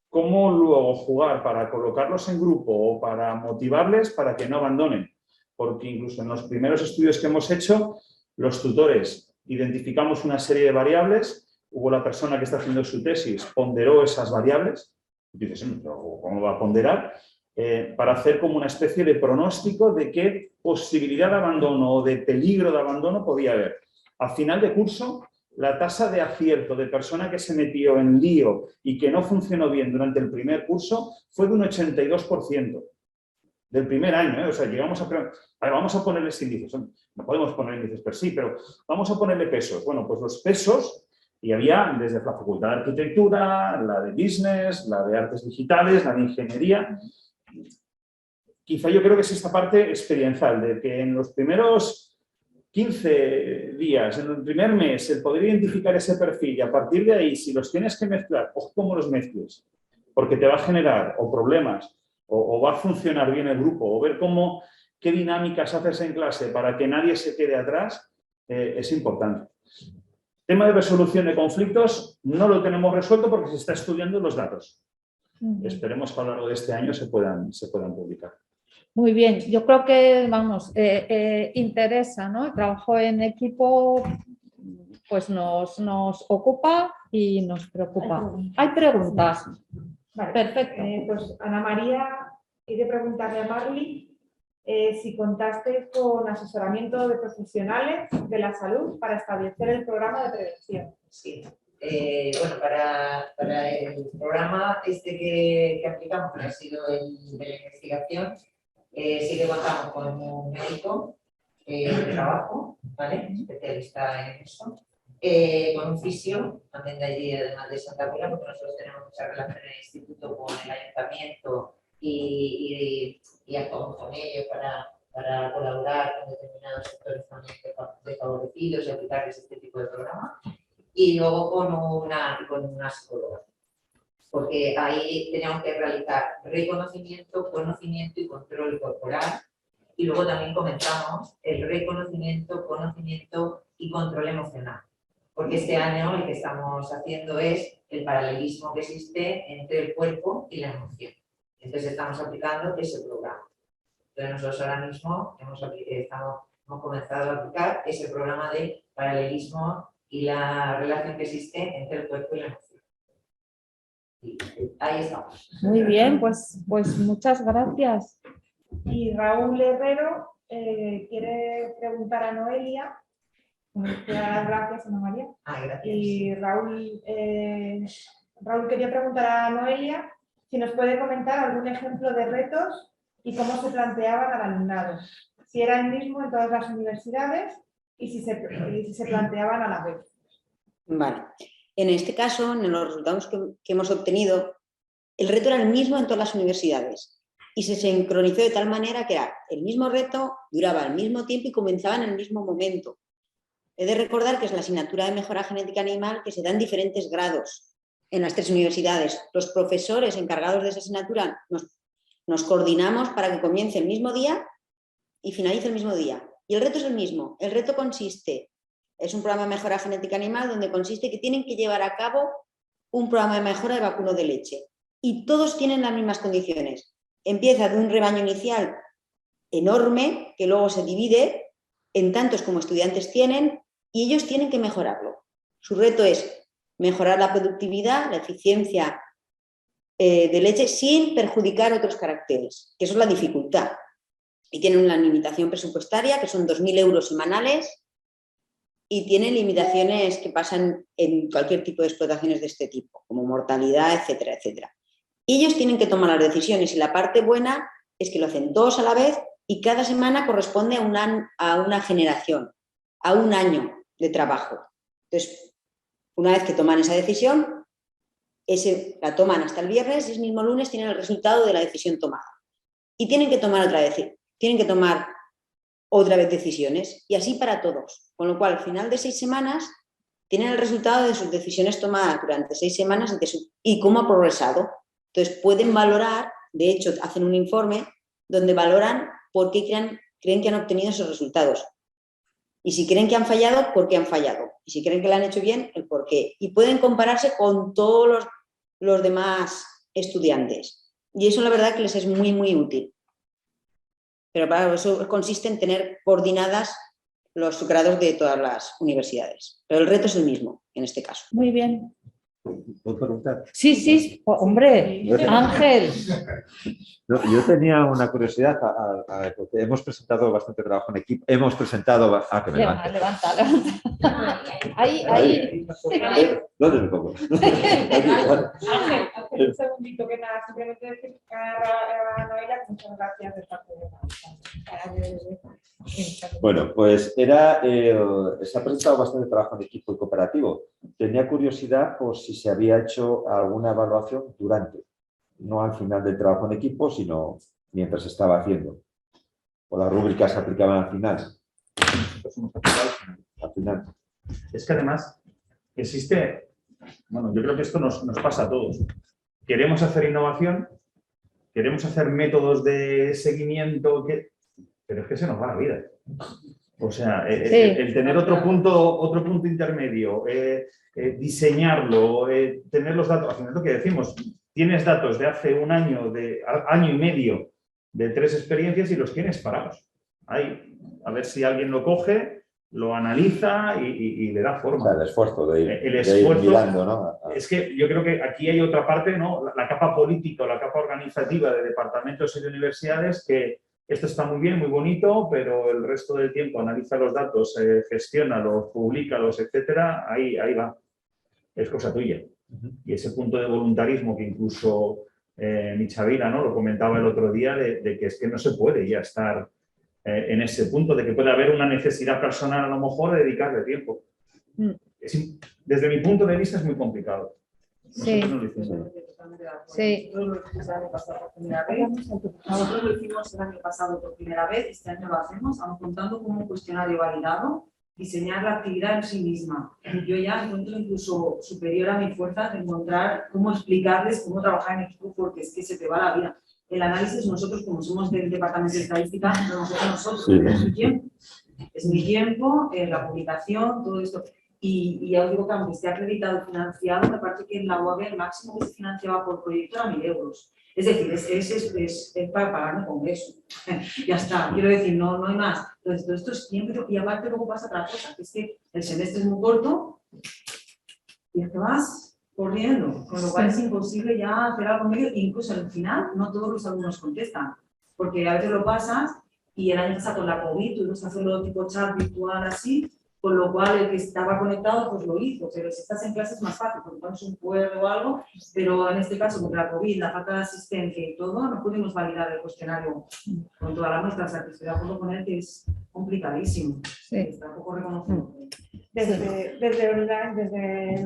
cómo luego jugar para colocarlos en grupo o para motivarles para que no abandonen. Porque incluso en los primeros estudios que hemos hecho, los tutores identificamos una serie de variables, hubo la persona que está haciendo su tesis, ponderó esas variables, y dices, ¿cómo va a ponderar? Para hacer como una especie de pronóstico de qué posibilidad de abandono o de peligro de abandono podía haber. A final de curso, la tasa de acierto de persona que se metió en lío y que no funcionó bien durante el primer curso fue de un 82%. Del primer año, O sea, llegamos vamos a ponerles índices. No podemos poner índices per sí, pero vamos a ponerle pesos. Bueno, pues los pesos, y había desde la Facultad de Arquitectura, la de Business, la de Artes Digitales, la de Ingeniería. Quizá yo creo que es esta parte experiencial, de que en los primeros 15 días, en el primer mes, el poder identificar ese perfil y a partir de ahí, si los tienes que mezclar, ojo cómo los mezcles, porque te va a generar o problemas o va a funcionar bien el grupo o ver qué dinámicas haces en clase para que nadie se quede atrás, es importante. Tema de resolución de conflictos no lo tenemos resuelto porque se está estudiando los datos. Esperemos que a lo largo de este año se puedan publicar. Muy bien, yo creo que, vamos, interesa, ¿no? El trabajo en equipo pues nos ocupa y nos preocupa. Hay preguntas. Vale. Perfecto. Pues Ana María quiere preguntarle a Marly si contaste con asesoramiento de profesionales de la salud para establecer el programa de prevención. Sí. Bueno, para el programa que aplicamos, que ha sido el de la investigación, sí que contamos con un médico de trabajo, ¿vale? Especialista en eso, con un fisio, también de allí, además de Santa Pola, porque nosotros tenemos mucha relación en el instituto con el ayuntamiento y actuamos con ellos para colaborar con determinados sectores también desfavorecidos y aplicarles este tipo de programa. Y luego con una psicóloga, porque ahí teníamos que realizar reconocimiento, conocimiento y control corporal, y luego también comenzamos el reconocimiento, conocimiento y control emocional, porque este año lo que estamos haciendo es el paralelismo que existe entre el cuerpo y la emoción. Entonces estamos aplicando ese programa. Entonces nosotros ahora mismo hemos comenzado a aplicar ese programa de paralelismo y la relación que existe entre el cuerpo y la emoción. Y ahí estamos. Muy bien, pues muchas gracias. Y Raúl Herrero quiere preguntar a Noelia. Gracias, Ana María. Gracias. Y Raúl quería preguntar a Noelia si nos puede comentar algún ejemplo de retos y cómo se planteaban al alumnado. Si era el mismo en todas las universidades y si se planteaban a la vez. Vale. En este caso, en los resultados que hemos obtenido, el reto era el mismo en todas las universidades y se sincronizó de tal manera que era el mismo reto, duraba al mismo tiempo y comenzaba en el mismo momento. He de recordar que es la asignatura de mejora genética animal que se da en diferentes grados en las 3 universidades. Los profesores encargados de esa asignatura nos coordinamos para que comience el mismo día y finalice el mismo día. Y el reto es el mismo. El reto es un programa de mejora genética animal donde consiste que tienen que llevar a cabo un programa de mejora de vacuno de leche. y todos tienen las mismas condiciones. Empieza de un rebaño inicial enorme que luego se divide en tantos como estudiantes tienen y ellos tienen que mejorarlo. Su reto es mejorar la productividad, la eficiencia de leche sin perjudicar otros caracteres, que eso es la dificultad. Y tienen una limitación presupuestaria que son 2.000 euros semanales y tienen limitaciones que pasan en cualquier tipo de explotaciones de este tipo, como mortalidad, etcétera, etcétera. Y ellos tienen que tomar las decisiones y la parte buena es que lo hacen todos a la vez y cada semana corresponde a una generación, a un año de trabajo. Entonces, una vez que toman esa decisión, la toman hasta el viernes y ese mismo lunes tienen el resultado de la decisión tomada. Y tienen que tomar otra vez decisiones y así para todos. Con lo cual, al final de 6 semanas, tienen el resultado de sus decisiones tomadas durante 6 semanas y cómo ha progresado. Entonces, pueden valorar, de hecho, hacen un informe donde valoran por qué creen que han obtenido esos resultados. Y si creen que han fallado, ¿por qué han fallado? Y si creen que lo han hecho bien, el por qué. Y pueden compararse con todos los demás estudiantes. Y eso la verdad que les es muy, muy útil. Pero para eso consiste en tener coordinadas los grados de todas las universidades. Pero el reto es el mismo, en este caso. Muy bien. ¿Puedo preguntar? Sí, sí, hombre, Ángel. No, yo tenía una curiosidad, porque hemos presentado bastante trabajo en equipo. Hemos presentado... que me levante. Levanta. Ahí. ¿Dónde me pongo? Ángel, un segundito, que nada, simplemente decir a Noelia que muchas gracias de parte de Bueno, pues se ha presentado bastante trabajo en equipo y cooperativo. Tenía curiosidad por si se había hecho alguna evaluación durante, no al final del trabajo en equipo, sino mientras se estaba haciendo. O las rúbricas se aplicaban al final. Al final. Es que además existe, bueno, yo creo que esto nos pasa a todos. Queremos hacer innovación, queremos hacer métodos de seguimiento, pero es que se nos va la vida. O sea, el tener otro punto intermedio, diseñarlo, tener los datos, al final es lo que decimos, tienes datos de hace un año, de año y medio, de 3 experiencias y los tienes parados. Ahí, a ver si alguien lo coge, lo analiza y le da forma. O sea, el esfuerzo de ir mirando, ¿no? Es que yo creo que aquí hay otra parte, ¿no? La capa política o la capa organizativa de departamentos y de universidades que esto está muy bien, muy bonito, pero el resto del tiempo analiza los datos, gestiónalos, públicalos, etcétera, ahí va. Es cosa tuya. Y ese punto de voluntarismo que incluso Michavila, ¿no?, lo comentaba el otro día, de que es que no se puede ya estar en ese punto, de que puede haber una necesidad personal a lo mejor de dedicarle tiempo. Desde mi punto de vista es muy complicado. Sí. Sí. Nosotros lo hicimos el año pasado por primera vez, este año lo hacemos, aun contando con un cuestionario validado, diseñar la actividad en sí misma. Yo ya encuentro incluso superior a mi fuerza de encontrar cómo explicarles cómo trabajar en equipo, porque es que se te va la vida. El análisis, nosotros como somos del departamento de estadística, lo hemos hecho nosotros, es mi tiempo. Es mi tiempo, la publicación, todo esto. Y ya os digo que aunque esté acreditado y financiado, me parece que en la UAB el máximo que se financiaba por proyecto era 1.000 euros. Es decir, es para pagar un congreso. Ya está, quiero decir, no hay más. Entonces, todo esto es tiempo y aparte luego pasa otra cosa, que es que el semestre es muy corto y es que vas corriendo, con lo cual es imposible ya hacer algo medio, e incluso al final no todos los alumnos contestan, porque a veces lo pasas y el año pasado con la COVID tuvimos que hacerlo tipo chat virtual así, con lo cual el que estaba conectado pues lo hizo, pero si estás en clase es más fácil, porque pones un QR o algo, pero en este caso con la COVID, la falta de asistencia y todo, no pudimos validar el cuestionario con toda la muestra, o sea que estoy de acuerdo con él que es complicadísimo, está un poco reconocido. Desde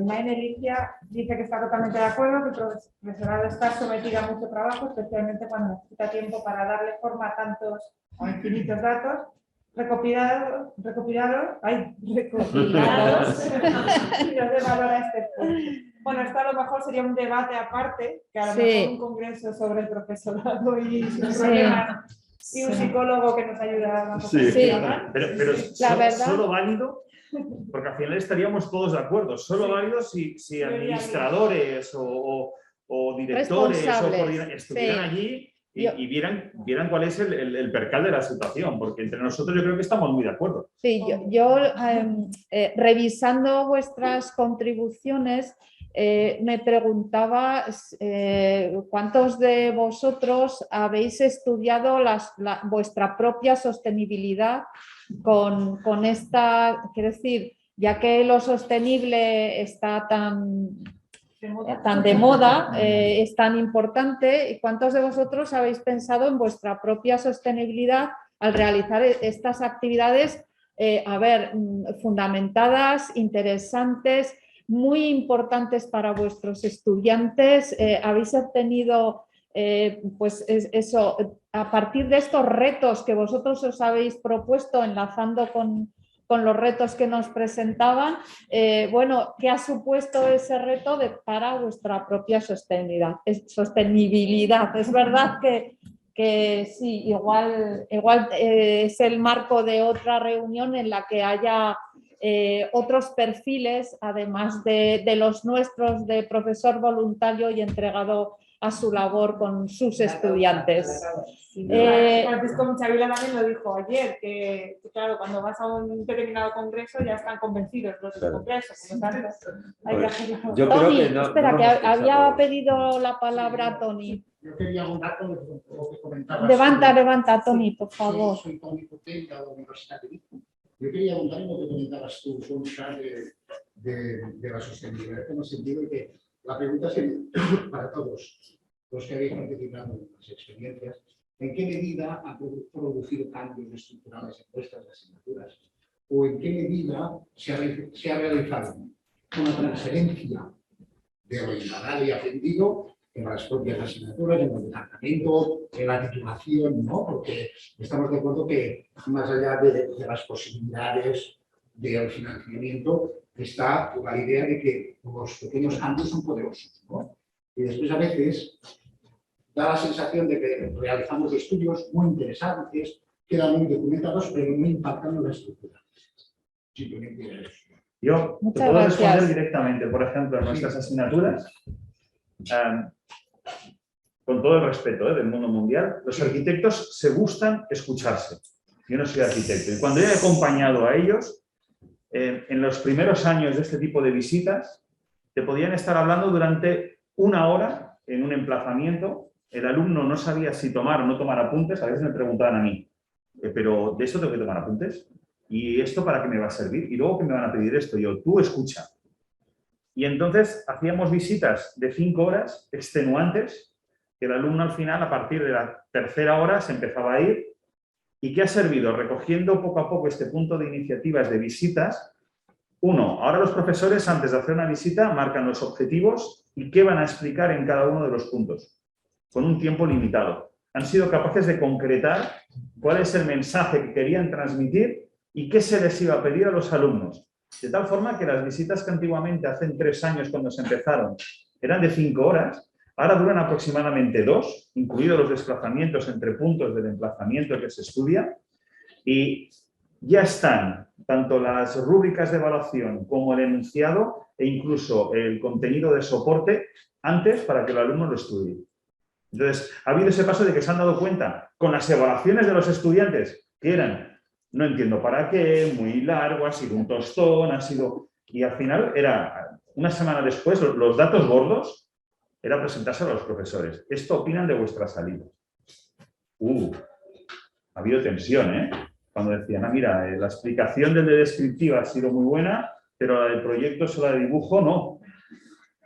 online Elicia dice que está totalmente de acuerdo, que el profesorado está sometido a mucho trabajo, especialmente cuando necesita tiempo para darle forma a tantos o infinitos datos recopilados y nos dé valor a este punto. Bueno, esto a lo mejor sería un debate aparte, que a lo mejor un congreso sobre el profesorado y sus problemas y un psicólogo que nos ayuda a pero la verdad, solo válido, porque al final estaríamos todos de acuerdo, solo válido si administradores o o directores o Responsables, estuvieran sí. allí y vieran cuál es el percal de la situación, porque entre nosotros yo creo que estamos muy de acuerdo. Sí, yo revisando vuestras contribuciones, me preguntaba cuántos de vosotros habéis estudiado vuestra propia sostenibilidad con esta, quiero decir, ya que lo sostenible está tan de moda, es tan importante, ¿cuántos de vosotros habéis pensado en vuestra propia sostenibilidad al realizar estas actividades, fundamentadas, interesantes, muy importantes para vuestros estudiantes? Habéis obtenido, pues eso, a partir de estos retos que vosotros os habéis propuesto, enlazando con los retos que nos presentaban, bueno, ¿qué ha supuesto ese reto para vuestra propia sostenibilidad? Es verdad que sí, igual es el marco de otra reunión en la que haya otros perfiles, además de los nuestros, de profesor voluntario y entregado a su labor con sus estudiantes. Francisco Muchavila también lo dijo ayer, que claro, cuando vas a un determinado congreso ya están convencidos los del congreso, por lo tanto hay que hacerlo. Yo creo Tony, que no, espera, no que lo hemos había pensado. pedido la palabra Tony. Yo quería abundar con lo que comentabas. Levanta, Tony, por favor. Soy Tony Potell, de la Universidad de Vigo. Yo quería abundar en lo que comentabas tú, Concha, de la sostenibilidad, en el sentido de que la pregunta sería para todos los que habéis participado en las experiencias: ¿en qué medida ha producido cambios estructurales en vuestras asignaturas? ¿O en qué medida se ha realizado una transferencia de lo indagado y aprendido en las propias asignaturas, en el departamento, en la titulación, ¿no? Porque estamos de acuerdo que más allá de las posibilidades del financiamiento está la idea de que los pequeños cambios son poderosos, ¿no? Y después a veces da la sensación de que realizamos estudios muy interesantes, quedan muy documentados, pero no impactan en la estructura. Simplemente eso. Yo te puedo responder directamente, por ejemplo, en nuestras asignaturas, con todo el respeto del mundo mundial, los arquitectos se gustan escucharse. Yo no soy arquitecto y cuando he acompañado a ellos, en los primeros años de este tipo de visitas, te podían estar hablando durante 1 hora en un emplazamiento. El alumno no sabía si tomar o no tomar apuntes, a veces me preguntaban a mí, pero ¿de esto tengo que tomar apuntes? ¿Y esto para qué me va a servir? Y luego, ¿qué me van a pedir esto? Yo, tú escucha. Y entonces hacíamos visitas de 5 horas extenuantes, que el alumno al final, a partir de la 3.ª hora, se empezaba a ir. ¿Y qué ha servido? Recogiendo poco a poco este punto de iniciativas de visitas. 1, ahora los profesores, antes de hacer una visita, marcan los objetivos y qué van a explicar en cada uno de los puntos, con un tiempo limitado. Han sido capaces de concretar cuál es el mensaje que querían transmitir y qué se les iba a pedir a los alumnos. De tal forma que las visitas que antiguamente, hace 3 años cuando se empezaron, eran de 5 horas, ahora duran aproximadamente 2, incluidos los desplazamientos entre puntos del emplazamiento que se estudia, y ya están tanto las rúbricas de evaluación como el enunciado e incluso el contenido de soporte antes para que el alumno lo estudie. Entonces, ha habido ese paso de que se han dado cuenta con las evaluaciones de los estudiantes que eran, no entiendo para qué, muy largo, ha sido un tostón, ha sido... Y al final era, una semana después, los datos gordos era presentarse a los profesores. Esto opinan de vuestra salida. Ha habido tensión, ¿eh? Cuando decían, mira, la explicación del de descriptiva ha sido muy buena, pero la del proyecto, la de dibujo, no.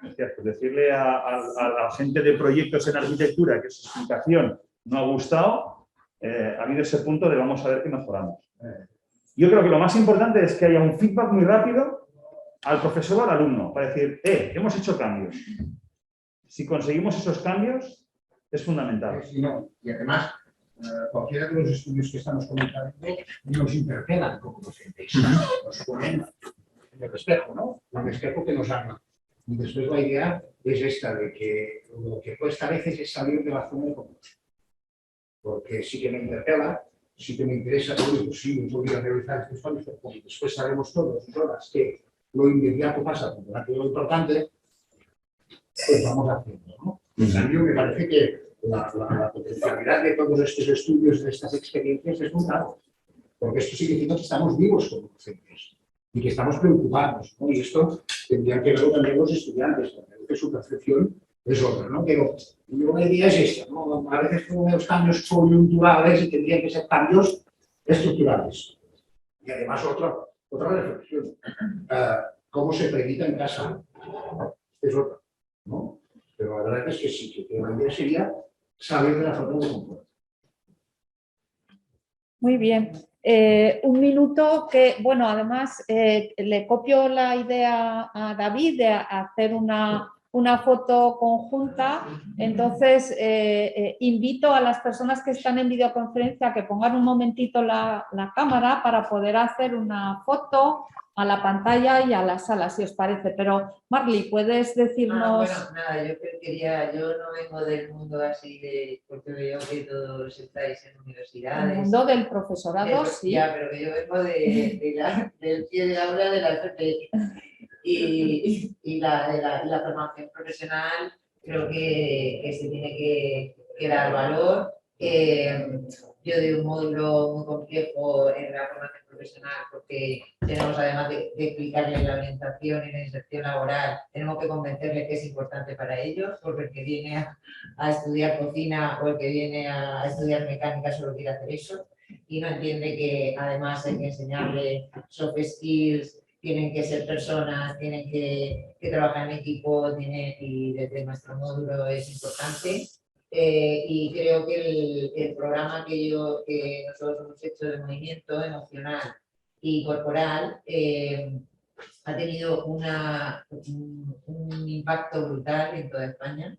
Pues decirle a la gente de proyectos en arquitectura que su explicación no ha gustado, ha habido ese punto de vamos a ver qué mejoramos. Yo creo que lo más importante es que haya un feedback muy rápido al profesor o al alumno para decir, hemos hecho cambios. Si conseguimos esos cambios, es fundamental. Y además, cualquiera de los estudios que estamos comentando nos interpelan como docentes. Nos ponen en el espejo, ¿no? Un espejo que nos arma. Y después la idea es esta, de que lo que cuesta a veces es salir de la zona de confort. Porque sí que me interpela, sí que me interesa, pues sí, yo voy a realizar estos cambios, pero después sabemos todos que lo inmediato pasa por delante de lo importante. pues vamos haciendo, ¿no? En cambio, me parece que la potencialidad de todos estos estudios, de estas experiencias, es muy grande, porque esto significa que estamos vivos como docentes y que estamos preocupados, ¿no? Y esto tendrían que verlo también los estudiantes, porque su percepción es otra, ¿no? Pero yo me diría es esta, ¿no? A veces tenemos cambios coyunturales y tendrían que ser cambios estructurales. Y además otra reflexión, cómo se predica en casa es otra, ¿no? Pero la verdad es que sí, que la idea sería salir de la zona de confort. Muy bien. Un minuto que, bueno, además le copio la idea a David de hacer una foto conjunta. Entonces, invito a las personas que están en videoconferencia a que pongan un momentito la cámara para poder hacer una foto a la pantalla y a la sala, si os parece. Pero, Marley, ¿puedes decirnos...? Bueno, nada, yo no vengo del mundo así de, porque veo que todos estáis en universidades. El mundo del profesorado, sí. Ya, pero que yo vengo del pie de aula de la FP. Y la formación profesional creo que se tiene que dar valor. Yo doy un módulo muy complejo en la formación profesional porque tenemos, además de explicarles la orientación y la inserción laboral, tenemos que convencerles que es importante para ellos, porque el que viene a estudiar cocina o el que viene a estudiar mecánica solo quiere hacer eso y no entiende que además hay que enseñarle soft skills, tienen que ser personas, tienen que trabajar en equipo, y desde nuestro módulo es importante. Y creo que el programa que nosotros hemos hecho de movimiento emocional y corporal ha tenido un impacto brutal en toda España,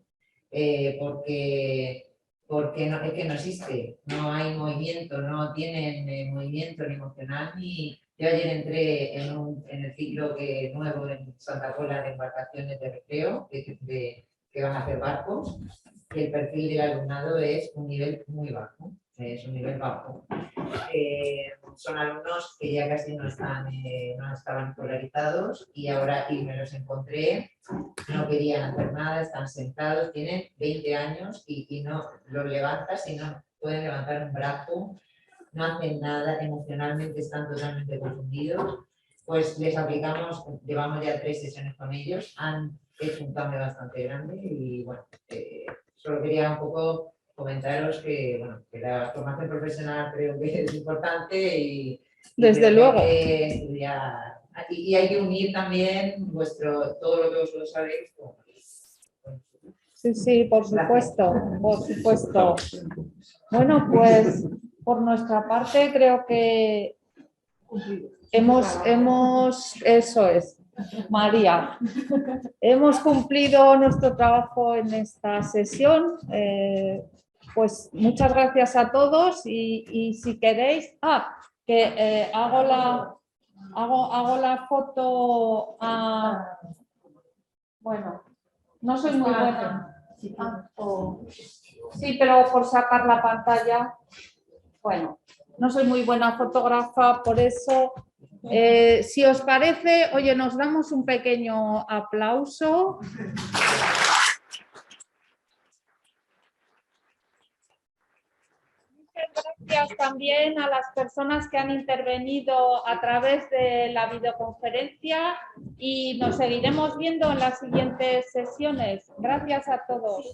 porque es que no existe, no hay movimiento, no tienen movimiento ni emocional ni... Yo ayer entré en el ciclo nuevo en Santa Pola de embarcaciones de recreo, que van a hacer barcos, y el perfil del alumnado es un nivel muy bajo, es un nivel bajo. Son alumnos que ya casi no estaban escolarizados y ahora me los encontré, no querían hacer nada, están sentados, tienen 20 años y no los levantas y no pueden levantar un brazo, no hacen nada, emocionalmente están totalmente confundidos. Pues les aplicamos, llevamos ya 3 sesiones con ellos, han hecho un cambio bastante grande y bueno, solo quería un poco comentaros que, bueno, que la formación profesional creo que es importante y desde luego. Hay que estudiar, y hay que unir también todo lo que vosotros sabéis. Sí, sí, por supuesto, por supuesto. Bueno, pues por nuestra parte creo que eso es, María, hemos cumplido nuestro trabajo en esta sesión. Pues muchas gracias a todos y si queréis, que hago la foto a... Bueno, no soy muy buena. Sí, pero por sacar la pantalla, bueno, no soy muy buena fotógrafa, por eso, si os parece, oye, nos damos un pequeño aplauso. Gracias también a las personas que han intervenido a través de la videoconferencia y nos seguiremos viendo en las siguientes sesiones. Gracias a todos.